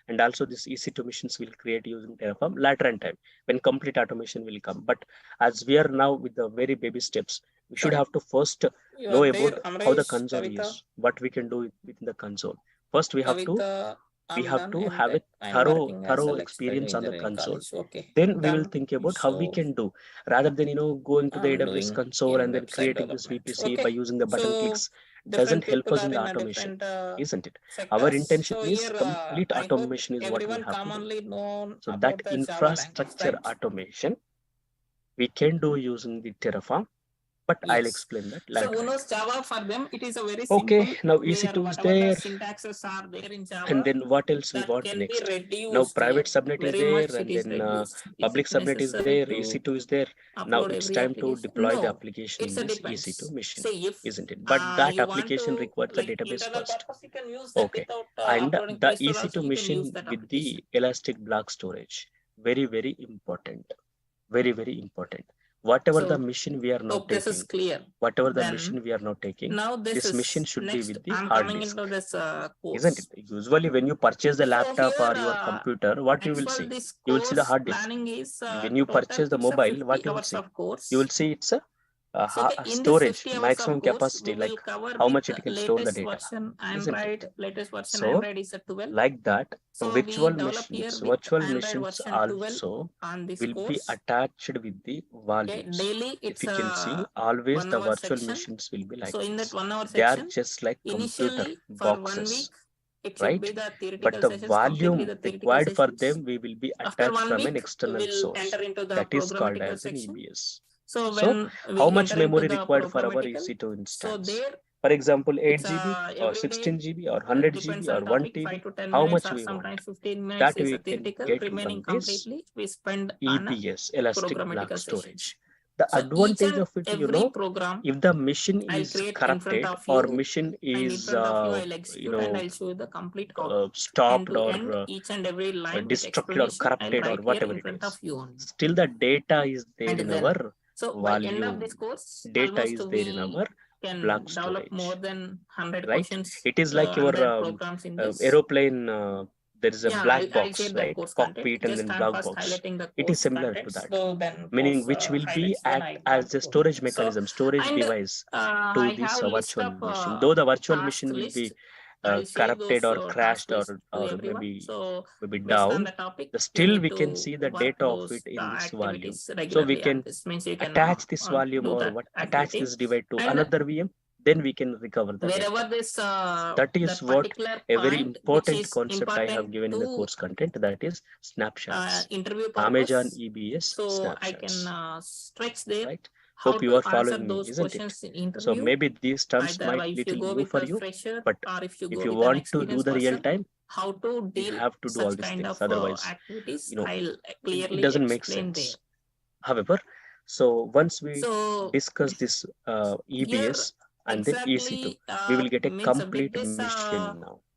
S1: and also this EC2 missions will create using Terraform later in time when complete automation will come. But as we are now with the very baby steps, we should have to first know about how the console is, what we can do within the console. First, we have to have a thorough experience on the console.
S2: Okay.
S1: Then we will think about how we can do, rather than going to the
S2: I'm
S1: AWS
S2: doing
S1: console and then
S2: website
S1: creating this
S2: development.
S1: VPC by using the button clicks. Doesn't
S2: Different
S1: help
S2: people
S1: us in
S2: are
S1: the
S2: in a
S1: automation,
S2: different
S1: isn't it? Our
S2: sectors.
S1: intention
S2: So
S1: is
S2: here,
S1: complete
S2: I hope
S1: automation is what we
S2: everyone
S1: have to do.
S2: commonly known
S1: So that
S2: about the Java language,
S1: infrastructure
S2: right?
S1: automation we can do using the Terraform, but I'll
S2: Yes.
S1: explain that
S2: So
S1: later.
S2: who knows Java, for them it is a very
S1: Okay,
S2: simple,
S1: now
S2: where
S1: EC2 is
S2: whatever the
S1: there,
S2: syntaxes are there in Java,
S1: and then what else we
S2: that
S1: want
S2: can
S1: next?
S2: be reduced
S1: Now private
S2: here.
S1: subnet is
S2: Very
S1: there,
S2: much
S1: and
S2: it is
S1: then
S2: reduced. Is
S1: public
S2: it
S1: subnet is
S2: necessary
S1: there,
S2: to
S1: EC2 is there. Now
S2: upload
S1: it's
S2: every
S1: time to
S2: application?
S1: deploy the
S2: No,
S1: application
S2: it's
S1: in
S2: a
S1: this
S2: depends.
S1: EC2 mission,
S2: Say if
S1: isn't it? But that
S2: you want
S1: application
S2: to,
S1: requires the
S2: like,
S1: database
S2: internal
S1: first.
S2: purpose, you can use that
S1: Okay,
S2: without
S1: and
S2: uploading
S1: the
S2: Play Store also,
S1: EC2
S2: you can use
S1: mission
S2: that
S1: with
S2: application.
S1: the elastic block storage, very, very important. Very, very important. Whatever the mission we are not
S2: This is
S1: taking,
S2: clear.
S1: whatever the
S2: Then
S1: mission we are not taking,
S2: now
S1: this mission should be
S2: next.
S1: with the
S2: I'm
S1: hard
S2: coming
S1: disk,
S2: into this course.
S1: isn't it? Usually when you purchase the laptop
S2: here,
S1: or your computer, what you will see?
S2: This
S1: You will see the
S2: course
S1: hard disk.
S2: planning is
S1: When you purchase the mobile, what you will see? You will see it's a storage, maximum capacity, like how much it can store the data, isn't it?
S2: Latest version
S1: So,
S2: Android is 12.
S1: like that,
S2: So
S1: virtual
S2: we develop here
S1: machines,
S2: with
S1: virtual
S2: Android
S1: machines
S2: version 12
S1: also
S2: on this
S1: will be
S2: course.
S1: attached with the volumes.
S2: Daily
S1: If
S2: it's
S1: you can see,
S2: a
S1: always
S2: 1
S1: the
S2: hour
S1: virtual
S2: section.
S1: machines will be like
S2: So in
S1: this.
S2: that 1 hour
S1: They are
S2: section,
S1: just like computer
S2: initially for 1
S1: boxes,
S2: week, it should
S1: right?
S2: be the theoretical
S1: But the
S2: sessions, completely
S1: volume
S2: the theoretical
S1: required for
S2: sessions.
S1: them, we will be
S2: After
S1: attached
S2: 1
S1: from an
S2: week,
S1: external
S2: we'll
S1: source.
S2: enter into the
S1: That is called
S2: programmatical
S1: as an
S2: section.
S1: EBS.
S2: So
S1: So,
S2: when
S1: how
S2: we
S1: much
S2: enter into
S1: memory
S2: the
S1: required for our
S2: programmatical,
S1: EC2
S2: so
S1: instance?
S2: there
S1: For example, 8
S2: it's
S1: GB or
S2: every
S1: 16
S2: day,
S1: GB or 100
S2: depends
S1: GB or
S2: on
S1: 1
S2: topic,
S1: TB,
S2: 5 to 10
S1: how
S2: minutes
S1: much
S2: or
S1: we want?
S2: sometimes 15 minutes
S1: That
S2: is
S1: we
S2: a
S1: can
S2: theoretical.
S1: get
S2: Remaining
S1: from this
S2: completely we spend on a
S1: EBS, elastic block
S2: programmatical
S1: storage.
S2: sessions.
S1: The
S2: So
S1: advantage of it,
S2: every program
S1: if the mission
S2: I'll
S1: is
S2: create in front
S1: corrupted
S2: of
S1: or
S2: you,
S1: mission
S2: and in
S1: is
S2: front of you I'll execute and I'll show you the complete output.
S1: stopped
S2: End to
S1: or
S2: end, each and every line with
S1: destructed or
S2: explanation, I'll
S1: corrupted or
S2: write here
S1: whatever
S2: in
S1: it
S2: front
S1: is,
S2: of you only.
S1: still the data is there
S2: And
S1: in
S2: then,
S1: our
S2: so by end of
S1: volume.
S2: this course,
S1: Data
S2: almost
S1: is there in
S2: we
S1: our
S2: can
S1: block
S2: develop
S1: storage,
S2: more than 100
S1: right?
S2: questions,
S1: It is like your
S2: 100 programs in this.
S1: aeroplane. There is a black
S2: I'll
S1: box,
S2: share the
S1: right?
S2: course
S1: Cockpit
S2: content.
S1: and
S2: Just
S1: then
S2: I'm
S1: black
S2: first
S1: box.
S2: highlighting the
S1: It is
S2: course
S1: similar
S2: content.
S1: to that.
S2: So then
S1: Meaning
S2: course,
S1: which will be
S2: highlights, then
S1: act
S2: I
S1: as a storage
S2: So,
S1: mechanism, storage
S2: and
S1: device to
S2: I
S1: this
S2: have list
S1: virtual
S2: of
S1: machine. Though the virtual
S2: task
S1: machine will
S2: list.
S1: be
S2: I'll share
S1: corrupted
S2: those
S1: or
S2: task
S1: crashed
S2: list to
S1: or
S2: everyone.
S1: maybe
S2: So based
S1: down,
S2: on the topic, you
S1: still
S2: need
S1: we
S2: to
S1: can see the
S2: work
S1: data of
S2: those
S1: it in this volume.
S2: activities
S1: So we
S2: regularly.
S1: can
S2: This means you can
S1: attach this volume
S2: do
S1: or
S2: that
S1: what attach
S2: activity.
S1: this device to
S2: And
S1: another VM, then we can recover the
S2: wherever
S1: data.
S2: this
S1: That is
S2: that
S1: what
S2: particular
S1: a very
S2: point which
S1: important
S2: is
S1: concept I have
S2: important
S1: given in the
S2: to
S1: course content, that is snapshots.
S2: interview
S1: Amazon
S2: purpose.
S1: EBS
S2: So I can
S1: snapshots,
S2: stretch there
S1: right?
S2: how
S1: Hope you
S2: to
S1: are
S2: answer
S1: following me,
S2: those
S1: isn't it?
S2: questions in
S1: So
S2: interview.
S1: maybe these terms
S2: Either
S1: might
S2: if you
S1: little
S2: go
S1: new
S2: with
S1: for
S2: a
S1: you,
S2: fresher,
S1: but
S2: or if you
S1: if
S2: go
S1: you
S2: with an
S1: want to do
S2: experienced
S1: the real
S2: person,
S1: time,
S2: how to
S1: you
S2: deal
S1: have to do all
S2: such
S1: these
S2: kind
S1: things.
S2: of
S1: Otherwise,
S2: activities,
S1: you know,
S2: I'll
S1: it
S2: clearly
S1: doesn't make
S2: explain
S1: sense.
S2: there.
S1: However, so once we
S2: So
S1: discuss this
S2: here
S1: EBS and then EC2,
S2: exactly
S1: we will get a
S2: means with
S1: complete
S2: this
S1: mission now.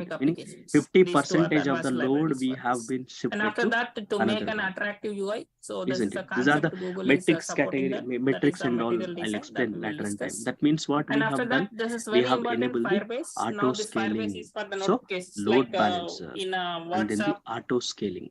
S1: efficiency,
S2: dynamic
S1: meaning
S2: applications.
S1: 50% of
S2: advanced
S1: the load
S2: libraries
S1: we
S2: for
S1: have
S2: this.
S1: been shifted
S2: And after that, to make
S1: another
S2: an
S1: one.
S2: attractive UI, so this is
S1: Isn't
S2: a
S1: it? These are the
S2: concept Google is
S1: metrics
S2: supporting
S1: category,
S2: that is
S1: metrics
S2: the
S1: and all.
S2: material
S1: I'll
S2: design that
S1: explain
S2: we will
S1: later in time.
S2: discuss.
S1: That means what
S2: And
S1: we
S2: after
S1: have
S2: that,
S1: done,
S2: this is
S1: we
S2: very
S1: have
S2: important
S1: enabled the
S2: Firebase.
S1: auto
S2: Now this Firebase
S1: scaling.
S2: is for the
S1: So
S2: notifications
S1: load
S2: like
S1: balancer
S2: in
S1: and then the
S2: WhatsApp.
S1: auto scaling.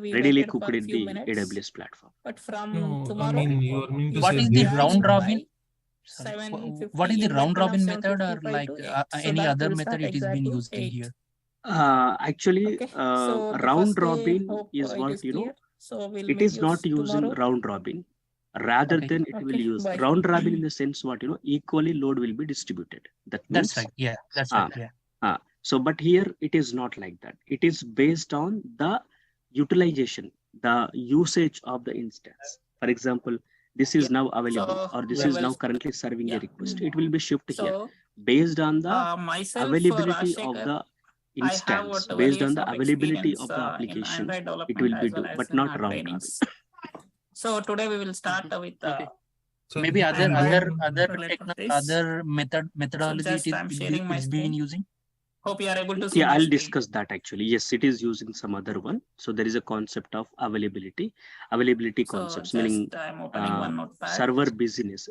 S1: readily cooked in the AWS platform.
S2: But from
S5: No,
S2: tomorrow,
S5: I mean, you are mean to
S3: What
S5: say
S3: is the
S5: this
S3: round
S5: is-
S3: robin? Sorry,
S2: 7:50
S3: what is the
S2: in the
S3: round
S2: middle of
S3: robin method, or
S2: 7:55
S3: like
S2: to 8. So
S3: any
S2: that
S3: other
S2: will
S3: method
S2: start
S3: it is being
S2: exactly
S3: used in
S2: 8.
S3: here?
S1: Actually,
S2: Okay, so the
S1: round
S2: first day,
S1: robin
S2: hope
S1: is
S2: it
S1: what
S2: is clear. So we'll
S1: it
S2: meet
S1: is
S2: you
S1: not using
S2: tomorrow.
S1: round robin. rather than it will use round robin in the sense what, equally load will be distributed. That's
S3: right. Yeah, that's right. Yeah.
S1: So, but here it is not like that. It is based on the utilization, the usage of the instance. For example, this is now available, or this is now currently serving a request. It will be shifted here based on the availability of the instance, based on the availability of the application. It will be do, but not round robin.
S2: So today we will start with
S5: So
S3: maybe other methodology
S2: I'm
S3: it
S2: sharing my
S3: is being
S2: screen.
S3: using.
S2: Hope you are able to see.
S1: Yeah, I'll discuss that actually. Yes, it is using some other one. So there is a concept of availability concepts, meaning server busyness.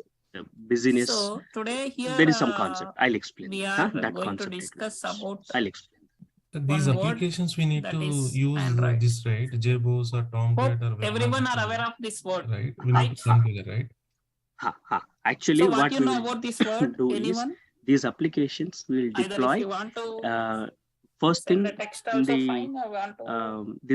S2: So today here
S1: there is some concept. I'll explain.
S2: We are
S1: that
S2: going
S1: concept
S2: to discuss about.
S1: I'll explain.
S5: These applications we need to use this, right? JBoss or Tomcat or
S2: everyone are aware of this word,
S5: right? We need to configure, right?
S1: Actually,
S2: so
S1: what
S2: you
S1: we
S2: know
S1: will
S2: about this word?
S1: do
S2: Anyone?
S1: is these applications will deploy. First thing, these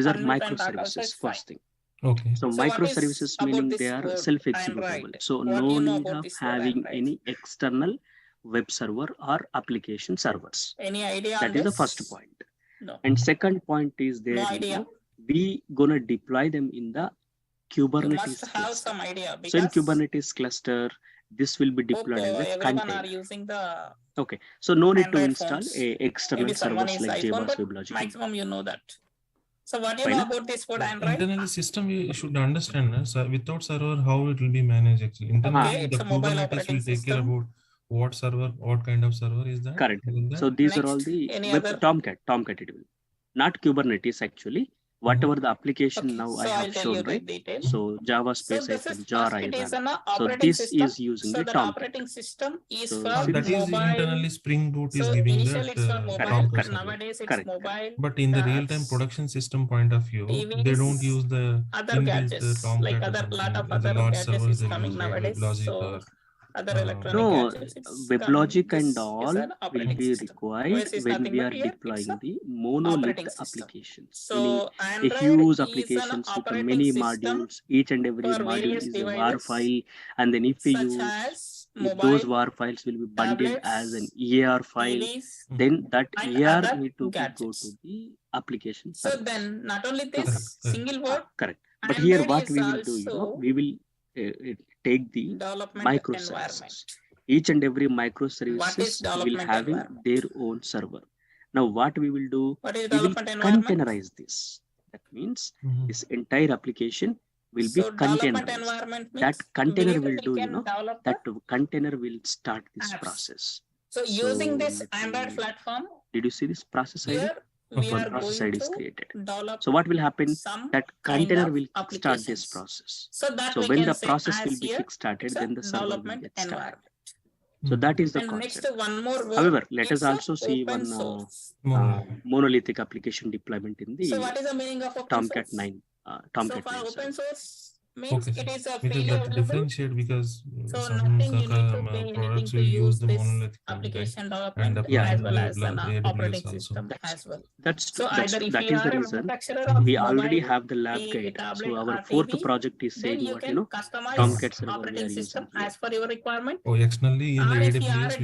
S1: are microservices. First thing.
S5: Okay.
S1: So microservices meaning they are self-executable. So no need of having any external web server or application servers.
S2: Any idea?
S1: That is the first point.
S2: No.
S1: And second point is there, we gonna deploy them in the Kubernetes
S2: you must have
S1: cluster.
S2: some idea.
S1: So in Kubernetes cluster, this will be deployed as a container.
S2: Are using the
S1: so no need to
S2: Android
S1: install
S2: phones.
S1: external
S2: Maybe
S1: servers like
S2: iPhone,
S1: JBoss, WebLogic.
S2: Maximum you know that. So what do you know about this word Android?
S5: Internally system we should understand. So without server, how it will be managed actually. Internally the Kubernetes will take care about what server, what kind of server is that?
S1: Correct. So these are all the Tomcat it will. Not Kubernetes actually. Whatever the application now I have shown, right? So Java space jar So this is using the Tomcat.
S2: Operating system is
S1: so
S2: for
S5: that is
S2: mobile.
S5: internally Spring Boot is giving that
S2: Correct. Nowadays it's mobile.
S5: But in the real-time production system point of view, they don't use the
S2: other gadgets like lot of other gadgets is coming nowadays. So other electronic gadgets.
S1: WebLogic and all will be required when we are deploying the monolith applications.
S2: So
S1: a huge applications with many modules. Each and every module is a WAR file, and then if we use those WAR files will be bundled as an EAR file, then that EAR need to go to the application.
S2: So then not only this single word.
S1: Correct. But here what we will do, we will take the microservices. Each and every microservices will having their own server. Now what we will do, we will containerize this. That means this entire application will be containerized. That container will do, that container will start this process.
S2: So using this Android platform,
S1: did you see this process ID? One process ID is created. So what will happen? That container will start this process. So when the process will be kick-started, then the server will get started. So that is the concept. However, let us also see one monolithic application deployment in the
S2: what is the meaning of
S1: Tomcat 9. Tomcat 9
S2: open source means it is a
S5: freely available. Differentiate because
S2: some
S5: products will use the monolithic
S2: application development as well as an operating system as well.
S1: That is the reason we already have the lab guide. So our fourth project is saying what Tomcat server
S2: operating system as per your requirement.
S5: Externally in the AWS we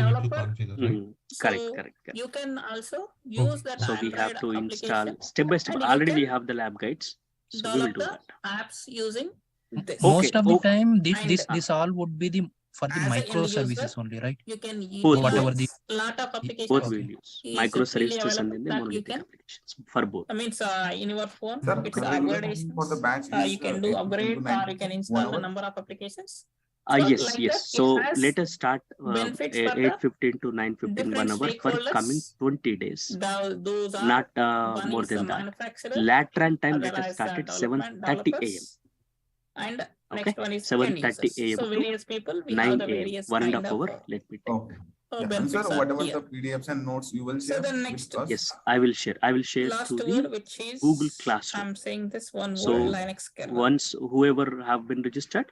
S5: need to configure, right?
S1: Correct.
S2: You can also use that.
S1: So we have to install step by step. Already we have the lab guides. So we will do that.
S2: Apps using this.
S3: Most of the time, this all would be for the microservices only, right?
S2: You can use
S3: whatever the
S2: lot of applications.
S1: Both will use microservices and then the monolithic applications for both.
S2: That means in your phone,
S4: Sir,
S2: it's upgrade.
S4: For the batch,
S2: You can do upgrade or you can install the number of applications.
S1: Yes. So let us start 8:15 to 9:15 1 hour for coming 20 days. Not more than that. Lateran time let us start at 7:30 a.m.
S2: And next one is
S1: 7:30 a.m.
S2: So various people, we
S1: 9
S2: have the
S1: a.m.
S2: various
S1: 1.5 hour. Let me take.
S4: Okay. Sir, whatever the PDFs and notes you will share.
S2: So the next,
S1: yes, I will share. I will share
S2: last
S1: to
S2: word,
S1: the
S2: which is
S1: Google Classroom.
S2: I'm saying this one word,
S1: So
S2: Linux kernel.
S1: once whoever have been registered,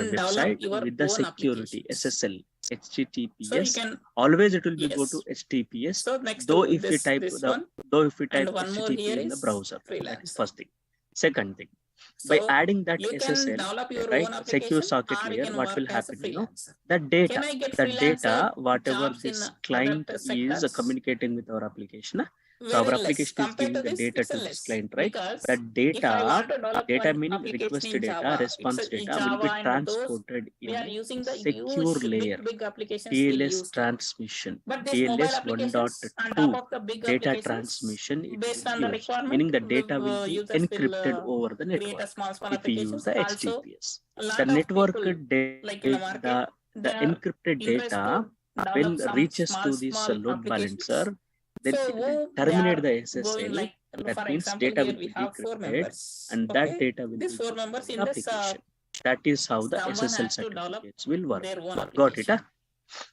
S1: website with the security SSL. HTTPS.
S2: So you can
S1: always it will be go to HTTPS.
S2: So next
S1: though
S2: to
S1: if we type
S2: this
S1: the
S2: one, one more
S1: HTTP
S2: here
S1: in the
S2: is
S1: browser. That is
S2: freelance.
S1: first thing. Second thing,
S2: So
S1: by adding that
S2: you can
S1: SSL,
S2: develop your
S1: right,
S2: own
S1: secure
S2: application,
S1: socket
S2: or you
S1: layer,
S2: can
S1: what
S2: work
S1: will
S2: as a
S1: happen? You know,
S2: freelancer.
S1: that data,
S2: Can I get
S1: that
S2: freelancer
S1: data, whatever
S2: jobs in
S1: this
S2: other
S1: client is
S2: sectors?
S1: communicating with our application. So
S2: Very
S1: our
S2: less.
S1: application is
S2: Compared
S1: giving
S2: to
S1: the
S2: this,
S1: data
S2: it's
S1: to
S2: a
S1: this
S2: less.
S1: client, right?
S2: Because
S1: That
S2: if I want to develop
S1: data
S2: one
S1: meaning
S2: application
S1: request
S2: in
S1: data,
S2: Java,
S1: response
S2: it's a
S1: data will be
S2: Java, and those
S1: transported
S2: we are
S1: in
S2: using the
S1: secure
S2: huge
S1: layer,
S2: big applications we'll
S1: TLS
S2: use.
S1: transmission,
S2: But these mobile
S1: TLS
S2: applications on
S1: 1.2
S2: top of the big
S1: data
S2: applications,
S1: transmission it
S2: based
S1: will
S2: on the
S1: use,
S2: requirement,
S1: meaning the data will be
S2: users
S1: encrypted
S2: will
S1: over the
S2: create
S1: network
S2: a small
S1: if we use
S2: applications.
S1: the
S2: Also,
S1: HTTPS.
S2: a lot
S1: The
S2: of
S1: network
S2: people,
S1: data,
S2: like in the market,
S1: the
S2: they are
S1: encrypted
S2: interested
S1: data,
S2: to
S1: when
S2: develop some
S1: reaches to this
S2: small
S1: load
S2: applications.
S1: balancer, then
S2: So
S1: it will
S2: who they
S1: terminate
S2: are
S1: the
S2: going
S1: SSL.
S2: like,
S1: That
S2: for
S1: means
S2: example,
S1: data
S2: here
S1: will
S2: we
S1: be
S2: have 4
S1: decrypted,
S2: members.
S1: and
S2: Okay,
S1: that data will
S2: these
S1: be
S2: 4
S1: used
S2: members
S1: for
S2: in
S1: the
S2: this
S1: application. That is how the
S2: someone
S1: SSL
S2: has to develop
S1: certificates will work.
S2: their own
S1: Got it?
S2: application.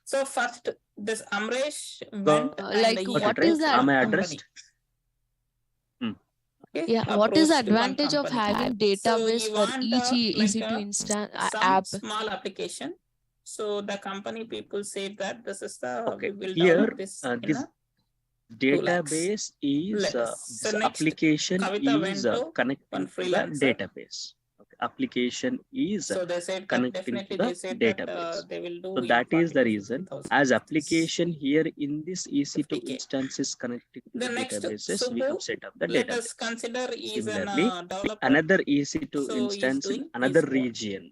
S2: So first, this Amresh
S1: Got
S2: went and
S6: like
S2: he
S6: what
S1: it,
S6: is
S1: right?
S6: that?
S1: Am I
S2: company.
S1: addressed?
S2: Okay,
S6: Yeah, what is the
S2: approached one
S6: advantage of
S2: company.
S6: having
S2: So
S6: database
S2: you
S6: for
S2: want
S6: each
S2: like
S6: EC2 instance
S2: some
S6: app?
S2: small application. So the company people say that this is the
S1: Okay.
S2: we will
S1: Here,
S2: develop this in
S1: this
S2: a 2 lakhs.
S1: database is
S2: Let us. So
S1: this
S2: next,
S1: application
S2: Kavita
S1: is
S2: went to
S1: connecting
S2: one
S1: to the
S2: freelancer.
S1: database. Okay. Application is
S2: So they said that
S1: connecting to
S2: definitely
S1: the
S2: they said that
S1: database.
S2: they will do
S1: So
S2: in
S1: that
S2: 40
S1: is the
S2: to
S1: reason
S2: 50,000
S1: as
S2: rupees.
S1: application here in this EC2
S2: 50K.
S1: instances connecting to the
S2: The next,
S1: databases, we
S2: Subbu,
S1: have set up the
S2: let
S1: database.
S2: us consider is an
S1: Similarly,
S2: developer.
S1: another EC2
S2: So he's
S1: instance in
S2: doing
S1: another
S2: his own.
S1: region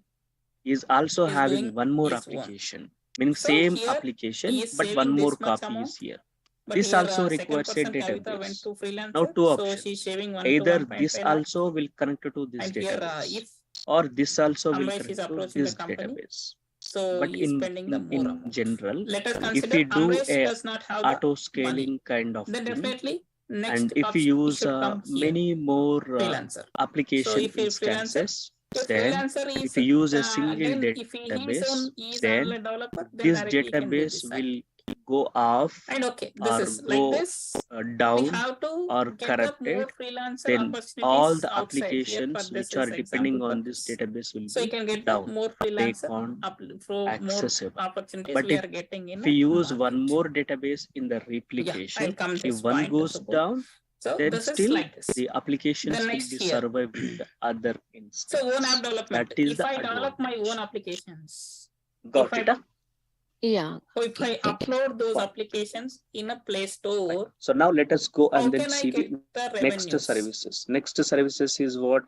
S1: is also
S2: He's
S1: having
S2: doing
S1: one more
S2: his own.
S1: application, meaning
S2: So
S1: same
S2: here
S1: application,
S2: he is
S1: but one
S2: saving
S1: more
S2: this much
S1: copy
S2: amount.
S1: is here.
S2: But
S1: This
S2: here
S1: also
S2: second
S1: requires a
S2: person Kavita went
S1: database.
S2: to freelancer.
S1: Now two
S2: So
S1: options.
S2: she's saving 1
S1: Either
S2: to 1.5
S1: this
S2: lakhs.
S1: also will connect to this
S2: And here
S1: database,
S2: if
S1: or this also will
S2: Amresh is
S1: connect to
S2: approaching
S1: this
S2: the company,
S1: database.
S2: so
S1: But
S2: he's spending the more amount.
S1: general,
S2: Let us
S1: if
S2: consider
S1: we do
S2: Amresh
S1: a
S2: does not have
S1: auto
S2: the
S1: scaling
S2: money.
S1: kind of
S2: Then
S1: thing,
S2: definitely next
S1: and if we
S2: option
S1: use
S2: should come here.
S1: many more
S2: Freelancer. So
S1: application
S2: if a freelancer,
S1: instances, then
S2: freelancer is
S1: if we use a single
S2: then if he
S1: database,
S2: is
S1: then
S2: only developer, then
S1: this
S2: directly he can do
S1: database
S2: this side.
S1: will go off
S2: And okay, this
S1: or
S2: is
S1: go
S2: like this. We
S1: down
S2: have to
S1: or
S2: get the
S1: corrupted.
S2: more freelancer
S1: Then
S2: opportunities
S1: all the
S2: outside here for
S1: applications
S2: this
S1: which are
S2: is
S1: depending
S2: example
S1: on
S2: for
S1: this
S2: this.
S1: database will
S2: So you
S1: be
S2: can get
S1: down.
S2: more
S1: They
S2: freelancer
S1: can't
S2: more
S1: accessible.
S2: opportunities
S1: But
S2: we
S1: if
S2: are getting in
S1: we use
S2: market.
S1: one more database in the
S2: Yeah, I'll
S1: replication,
S2: come
S1: if
S2: this
S1: one
S2: point
S1: goes
S2: also.
S1: down,
S2: So
S1: then
S2: this is
S1: still
S2: like this.
S1: the applications
S2: Then
S1: will
S2: next
S1: be
S2: here.
S1: survive with the other
S2: So own
S1: instance.
S2: app development.
S1: That is
S2: If
S1: the
S2: I develop my
S1: advantage.
S2: own applications,
S1: Got
S2: if
S1: it?
S2: I
S6: Yeah.
S2: so if I upload those
S1: Fine.
S2: applications in a Play Store,
S1: So now let us go
S2: how
S1: and then
S2: can I
S1: see
S2: get
S1: the
S2: the
S1: next
S2: revenues?
S1: services. Next services is what?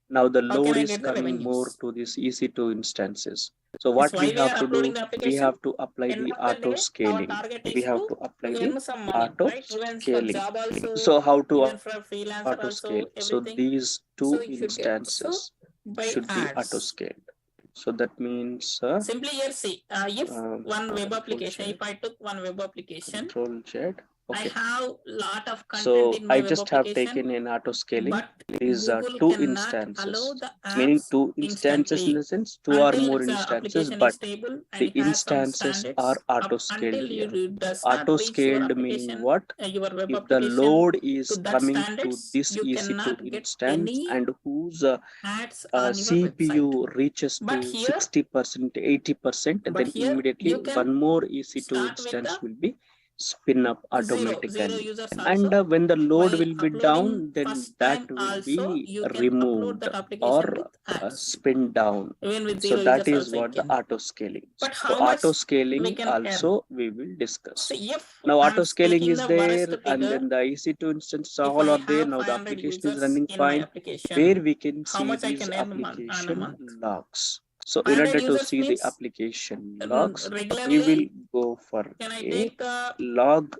S1: Now the
S2: How can
S1: load
S2: I
S1: is
S2: get the
S1: coming more
S2: revenues?
S1: to these EC2 instances. So
S2: That's
S1: what
S2: why
S1: we
S2: we
S1: have
S2: are
S1: to
S2: uploading
S1: do,
S2: the
S1: we
S2: application.
S1: have to apply
S2: End
S1: the
S2: of the day,
S1: auto
S2: our
S1: scaling.
S2: target
S1: We
S2: is
S1: have
S2: to
S1: to apply
S2: earn
S1: the
S2: some money,
S1: auto
S2: right? Even for
S1: scaling.
S2: job also,
S1: So how to
S2: even for freelancer
S1: auto
S2: also,
S1: scale? So
S2: everything.
S1: these two
S2: So you should get. So
S1: instances
S2: by
S1: should be auto
S2: ads.
S1: scaled. So that means
S2: Simply here see, if one web
S1: control
S2: application,
S1: Z,
S2: if I took one web application,
S1: control Z.
S2: I
S1: Okay.
S2: have lot of content
S1: So
S2: in my
S1: I
S2: web
S1: just have
S2: application,
S1: taken an auto scaling.
S2: but
S1: These are
S2: Google
S1: two
S2: cannot allow
S1: instances,
S2: the
S1: meaning
S2: apps
S1: two instances in
S2: instantly
S1: the sense two or
S2: until
S1: more
S2: its
S1: instances,
S2: application
S1: but
S2: is stable and
S1: the
S2: it has some
S1: instances are
S2: standards.
S1: auto scaled
S2: Until
S1: here.
S2: you does
S1: Auto
S2: not reach your
S1: scaled meaning
S2: application,
S1: what?
S2: your web
S1: If the
S2: application
S1: load
S2: to
S1: is
S2: that
S1: coming to
S2: standards,
S1: this
S2: you
S1: EC2
S2: cannot get
S1: instance
S2: any
S1: and whose
S2: ads on your website.
S1: CPU reaches to
S2: But here,
S1: 60%, 80%,
S2: but
S1: then
S2: here
S1: immediately
S2: you can
S1: one more EC2
S2: start with
S1: instance
S2: the
S1: will be spin up
S2: zero
S1: automatically.
S2: users
S1: And
S2: also.
S1: when the load
S2: While
S1: will be
S2: uploading
S1: down, then
S2: first
S1: that
S2: time
S1: will
S2: also,
S1: be
S2: you can upload
S1: removed
S2: that application
S1: or
S2: with ads.
S1: spin down.
S2: Even with
S1: So
S2: zero
S1: that
S2: users
S1: is
S2: also you
S1: what the
S2: can.
S1: auto scaling.
S2: But
S1: So
S2: how much
S1: auto
S2: we
S1: scaling
S2: can earn?
S1: also we will discuss.
S2: So if
S1: Now auto
S2: I'm
S1: scaling
S2: taking
S1: is
S2: the
S1: there,
S2: worst
S1: and
S2: figure,
S1: then the EC2 instances
S2: if
S1: all
S2: I
S1: are there.
S2: have
S1: Now the
S2: 500
S1: application is
S2: users
S1: running
S2: in my
S1: fine.
S2: application,
S1: Where we can
S2: how
S1: see
S2: much I
S1: these
S2: can earn on a
S1: application
S2: month?
S1: logs. So in
S2: 500
S1: order to
S2: users
S1: see the
S2: means
S1: application logs, we will
S2: regularly,
S1: go for
S2: can I
S1: a
S2: take
S1: log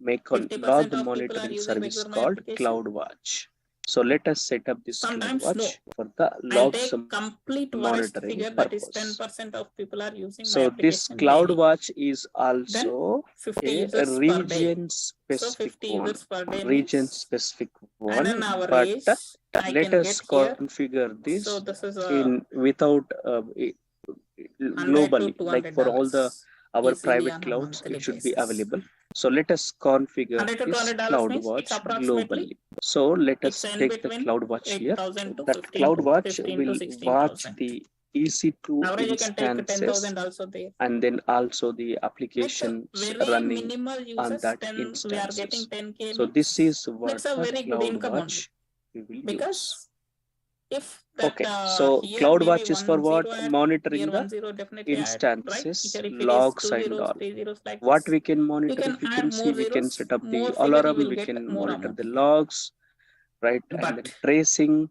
S2: 50%
S1: log
S2: of people are
S1: monitoring
S2: using
S1: service
S2: regular my
S1: called
S2: application?
S1: CloudWatch. So let us set up this
S2: Sometimes no.
S1: CloudWatch for the
S2: I'll
S1: logs
S2: take complete worst
S1: monitoring
S2: figure, that is
S1: purpose.
S2: 10% of people are using my
S1: So this
S2: application daily.
S1: CloudWatch is
S2: Then
S1: also
S2: 50
S1: a
S2: users per day.
S1: region
S2: So
S1: specific
S2: 50
S1: one,
S2: users per day
S1: region
S2: means
S1: specific
S2: and
S1: one,
S2: an
S1: but
S2: average I
S1: let
S2: can
S1: us
S2: get here.
S1: configure
S2: So
S1: this
S2: this is
S1: in without
S2: 100
S1: globally,
S2: to
S1: like for all the
S2: $200
S1: our
S2: easily
S1: private
S2: on a
S1: clouds,
S2: monthly
S1: it should be
S2: basis.
S1: available. So let us configure
S2: 100 to
S1: this
S2: $200 means it's
S1: CloudWatch
S2: approximately,
S1: globally. So let
S2: it's
S1: us
S2: in
S1: take the
S2: between
S1: CloudWatch here.
S2: 8,000 to
S1: That
S2: 15
S1: CloudWatch
S2: 15
S1: will
S2: to
S1: watch
S2: 16,000.
S1: the EC2
S2: Average you can take
S1: instances
S2: 10,000 also there.
S1: and then also the applications
S2: Very
S1: running
S2: minimal
S1: on
S2: users,
S1: that
S2: then we are getting
S1: instances.
S2: 10 KB.
S1: So this is what
S2: That's a very good income only.
S1: CloudWatch we will use.
S2: Because if that,
S1: Okay, so
S2: here
S1: CloudWatch
S2: maybe
S1: is for
S2: 1
S1: what?
S2: 0 add,
S1: Monitoring
S2: here
S1: the
S2: 1 0 definitely add, right?
S1: instances,
S2: Here if it is
S1: logs
S2: 2
S1: and
S2: zeros,
S1: all.
S2: 3 zeros like
S1: What
S2: this,
S1: we can monitor,
S2: you can
S1: if you
S2: add
S1: can see,
S2: more
S1: we can
S2: zeros,
S1: set up the
S2: more figure, you
S1: alarm,
S2: will
S1: we
S2: get
S1: can
S2: more
S1: monitor
S2: amount.
S1: the logs, right? And then
S2: But
S1: tracing,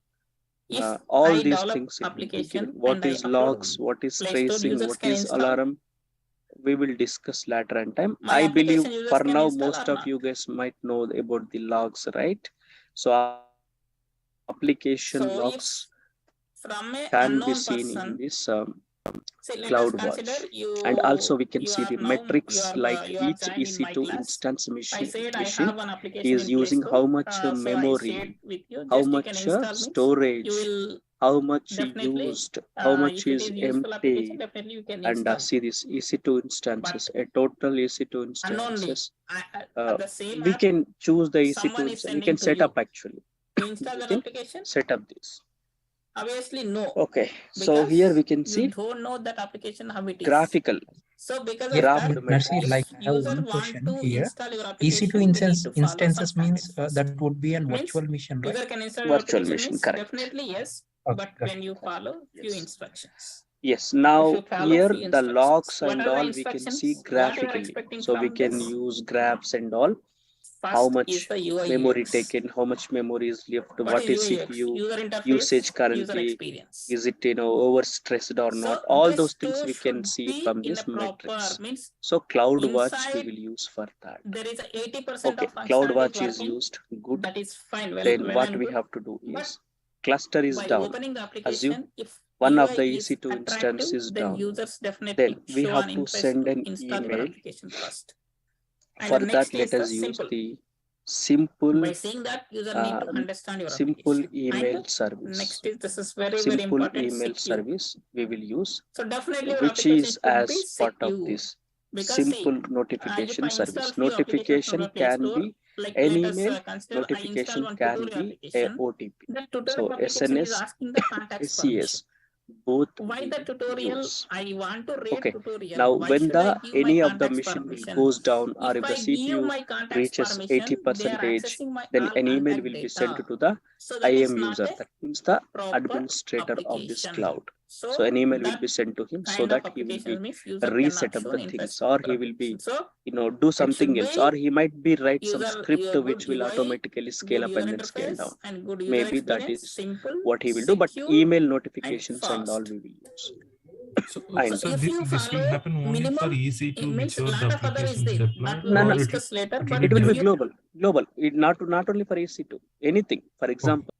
S2: if
S1: all
S2: I
S1: these
S2: develop
S1: things it will be given.
S2: application
S1: What
S2: and I
S1: is
S2: upload
S1: logs, what is
S2: Play Store,
S1: tracing,
S2: users
S1: what
S2: can
S1: is
S2: install.
S1: alarm, we will discuss later in time.
S2: My
S1: I believe
S2: application users
S1: for
S2: can
S1: now,
S2: install
S1: most
S2: or
S1: of
S2: not.
S1: you guys might know about the logs, right? So application
S2: So
S1: logs
S2: from a
S1: can be
S2: unknown
S1: seen
S2: person,
S1: in this
S2: say, let us
S1: CloudWatch.
S2: consider you,
S1: And also we can
S2: you
S1: see
S2: are
S1: the
S2: now,
S1: metrics like
S2: you are
S1: each
S2: joined in my
S1: EC2
S2: class.
S1: instance
S2: I
S1: machine
S2: said I have an application
S1: is
S2: in
S1: using
S2: Play
S1: how
S2: Store.
S1: much
S2: So I shared
S1: memory,
S2: with you.
S1: how
S2: Just you can
S1: much
S2: install means
S1: storage,
S2: you will
S1: how much
S2: definitely,
S1: used, how much
S2: if it
S1: is
S2: is useful application,
S1: empty,
S2: definitely you can
S1: and
S2: install.
S1: see this EC2 instances, a total EC2 instances.
S2: The same
S1: We
S2: app,
S1: can choose the
S2: someone
S1: EC2
S2: is
S1: instance. We can set
S2: you.
S1: up actually.
S2: To install
S1: We
S2: that
S1: can
S2: application?
S1: set up this.
S2: Obviously, no.
S1: Okay, so
S2: Because
S1: here we can
S2: you
S1: see
S2: don't know that application how it is.
S1: graphical.
S2: So because
S3: Yeah,
S2: of that,
S3: Narsi,
S2: if
S3: like I have
S2: user
S3: one
S2: want
S3: question
S2: to
S3: here.
S2: install your
S3: EC2
S2: application, they need to follow some
S3: instances means
S2: standards first.
S3: that would be a
S2: Means
S3: virtual machine, right?
S2: user can install your
S1: Virtual
S2: application
S1: machine,
S2: means
S1: correct.
S2: definitely yes,
S3: Okay,
S2: but
S3: correct.
S2: when you follow few
S1: Yes.
S2: instructions.
S1: Yes,
S2: If
S1: now
S2: you follow
S1: here
S2: few
S1: the
S2: instructions,
S1: logs
S2: what
S1: and
S2: are the
S1: all we can
S2: instructions?
S1: see
S2: What you are
S1: graphically.
S2: expecting
S1: So we
S2: from
S1: can
S2: this?
S1: use graphs and all.
S2: First
S1: How
S2: is
S1: much
S2: the UI
S1: memory
S2: UX.
S1: taken, how much memory is left, what
S2: What
S1: is
S2: is UI UX?
S1: CPU
S2: User interface,
S1: usage
S2: user
S1: currently,
S2: experience.
S1: is it overstressed or
S2: So
S1: not? All
S2: this
S1: those things
S2: two
S1: we can
S2: should
S1: see
S2: be
S1: from
S2: in
S1: this
S2: a proper
S1: metrics.
S2: means
S1: So CloudWatch we
S2: inside
S1: will use for that.
S2: there is a 80%
S1: Okay,
S2: of functionality
S1: CloudWatch
S2: is
S1: is
S2: working.
S1: used, good.
S2: That is fine. Well,
S1: Then
S2: well
S1: what
S2: and
S1: we
S2: good.
S1: have to do
S2: But
S1: is cluster is
S2: by
S1: down.
S2: opening the
S1: Assume
S2: application, if
S1: one of
S2: UI
S1: the
S2: is
S1: EC2
S2: attractive,
S1: instance is
S2: then
S1: down.
S2: users definitely
S1: Then we
S2: show
S1: have
S2: an
S1: to
S2: interest
S1: send
S2: to
S1: an
S2: install your
S1: email.
S2: application first. And
S1: For
S2: the
S1: that,
S2: next
S1: let
S2: is
S1: us
S2: the
S1: use
S2: simple.
S1: the simple
S2: By seeing that, user need to understand your
S1: simple
S2: application.
S1: email
S2: And
S1: service.
S2: next is this is very
S1: Simple
S2: important.
S1: email
S2: Secure.
S1: service we will use,
S2: So definitely your
S1: which
S2: application
S1: is
S2: should
S1: as
S2: be
S1: part of
S2: secure.
S1: this
S2: Because
S1: simple
S2: if
S1: notification
S2: I install
S1: service.
S2: few applications from
S1: Notification
S2: the Play
S1: can
S2: Store,
S1: be
S2: like
S1: an
S2: let us
S1: email,
S2: consider I install
S1: notification
S2: one
S1: can
S2: tutorial
S1: be a
S2: application.
S1: OTP.
S2: The tutorial
S1: So
S2: application is
S1: SNS,
S2: asking the contacts permission.
S1: SCS, both
S2: Why
S1: we
S2: the
S1: will
S2: tutorial?
S1: use.
S2: I want to read
S1: Okay.
S2: tutorial.
S1: Now,
S2: Why
S1: when
S2: should I
S1: the
S2: give my
S1: any of the
S2: contacts
S1: machine
S2: permission?
S1: goes down, or
S2: If
S1: if the
S2: I give
S1: CPU
S2: my contacts
S1: reaches
S2: permission,
S1: 80%,
S2: they are accessing my
S1: then
S2: all
S1: an email
S2: contact
S1: will be
S2: data.
S1: sent to the
S2: So that is
S1: IAM
S2: not
S1: user,
S2: a
S1: that means the
S2: proper
S1: administrator of this
S2: application.
S1: cloud.
S2: So
S1: So an email will
S2: that
S1: be sent to him so
S2: kind of
S1: that he will
S2: application
S1: be
S2: means user
S1: reset
S2: cannot
S1: up
S2: show
S1: the
S2: an
S1: things,
S2: interest
S1: or
S2: for
S1: he will be,
S2: application. So
S1: do
S2: it should
S1: something else,
S2: be
S1: or he might be write some
S2: user
S1: script
S2: good
S1: which will
S2: UI,
S1: automatically scale
S2: good
S1: up
S2: user
S1: and then scale
S2: interface,
S1: down.
S2: and good user
S1: Maybe that
S2: experience,
S1: is
S2: simple,
S1: what he will do, but
S2: secure,
S1: email
S2: and
S1: notifications and all
S2: fast.
S1: we will use.
S5: So,
S1: And
S5: so
S2: if you
S5: this will
S2: follow
S5: happen only for
S2: minimum,
S5: EC2,
S2: it means
S5: whichever
S2: lot
S5: the
S2: of other is
S5: applications
S2: there.
S5: deployed,
S2: That we
S1: No,
S2: will
S1: no.
S2: discuss later.
S5: it
S2: But
S5: will
S1: It will
S5: be
S1: be
S2: if you
S1: global. It not only for EC2, anything. For example,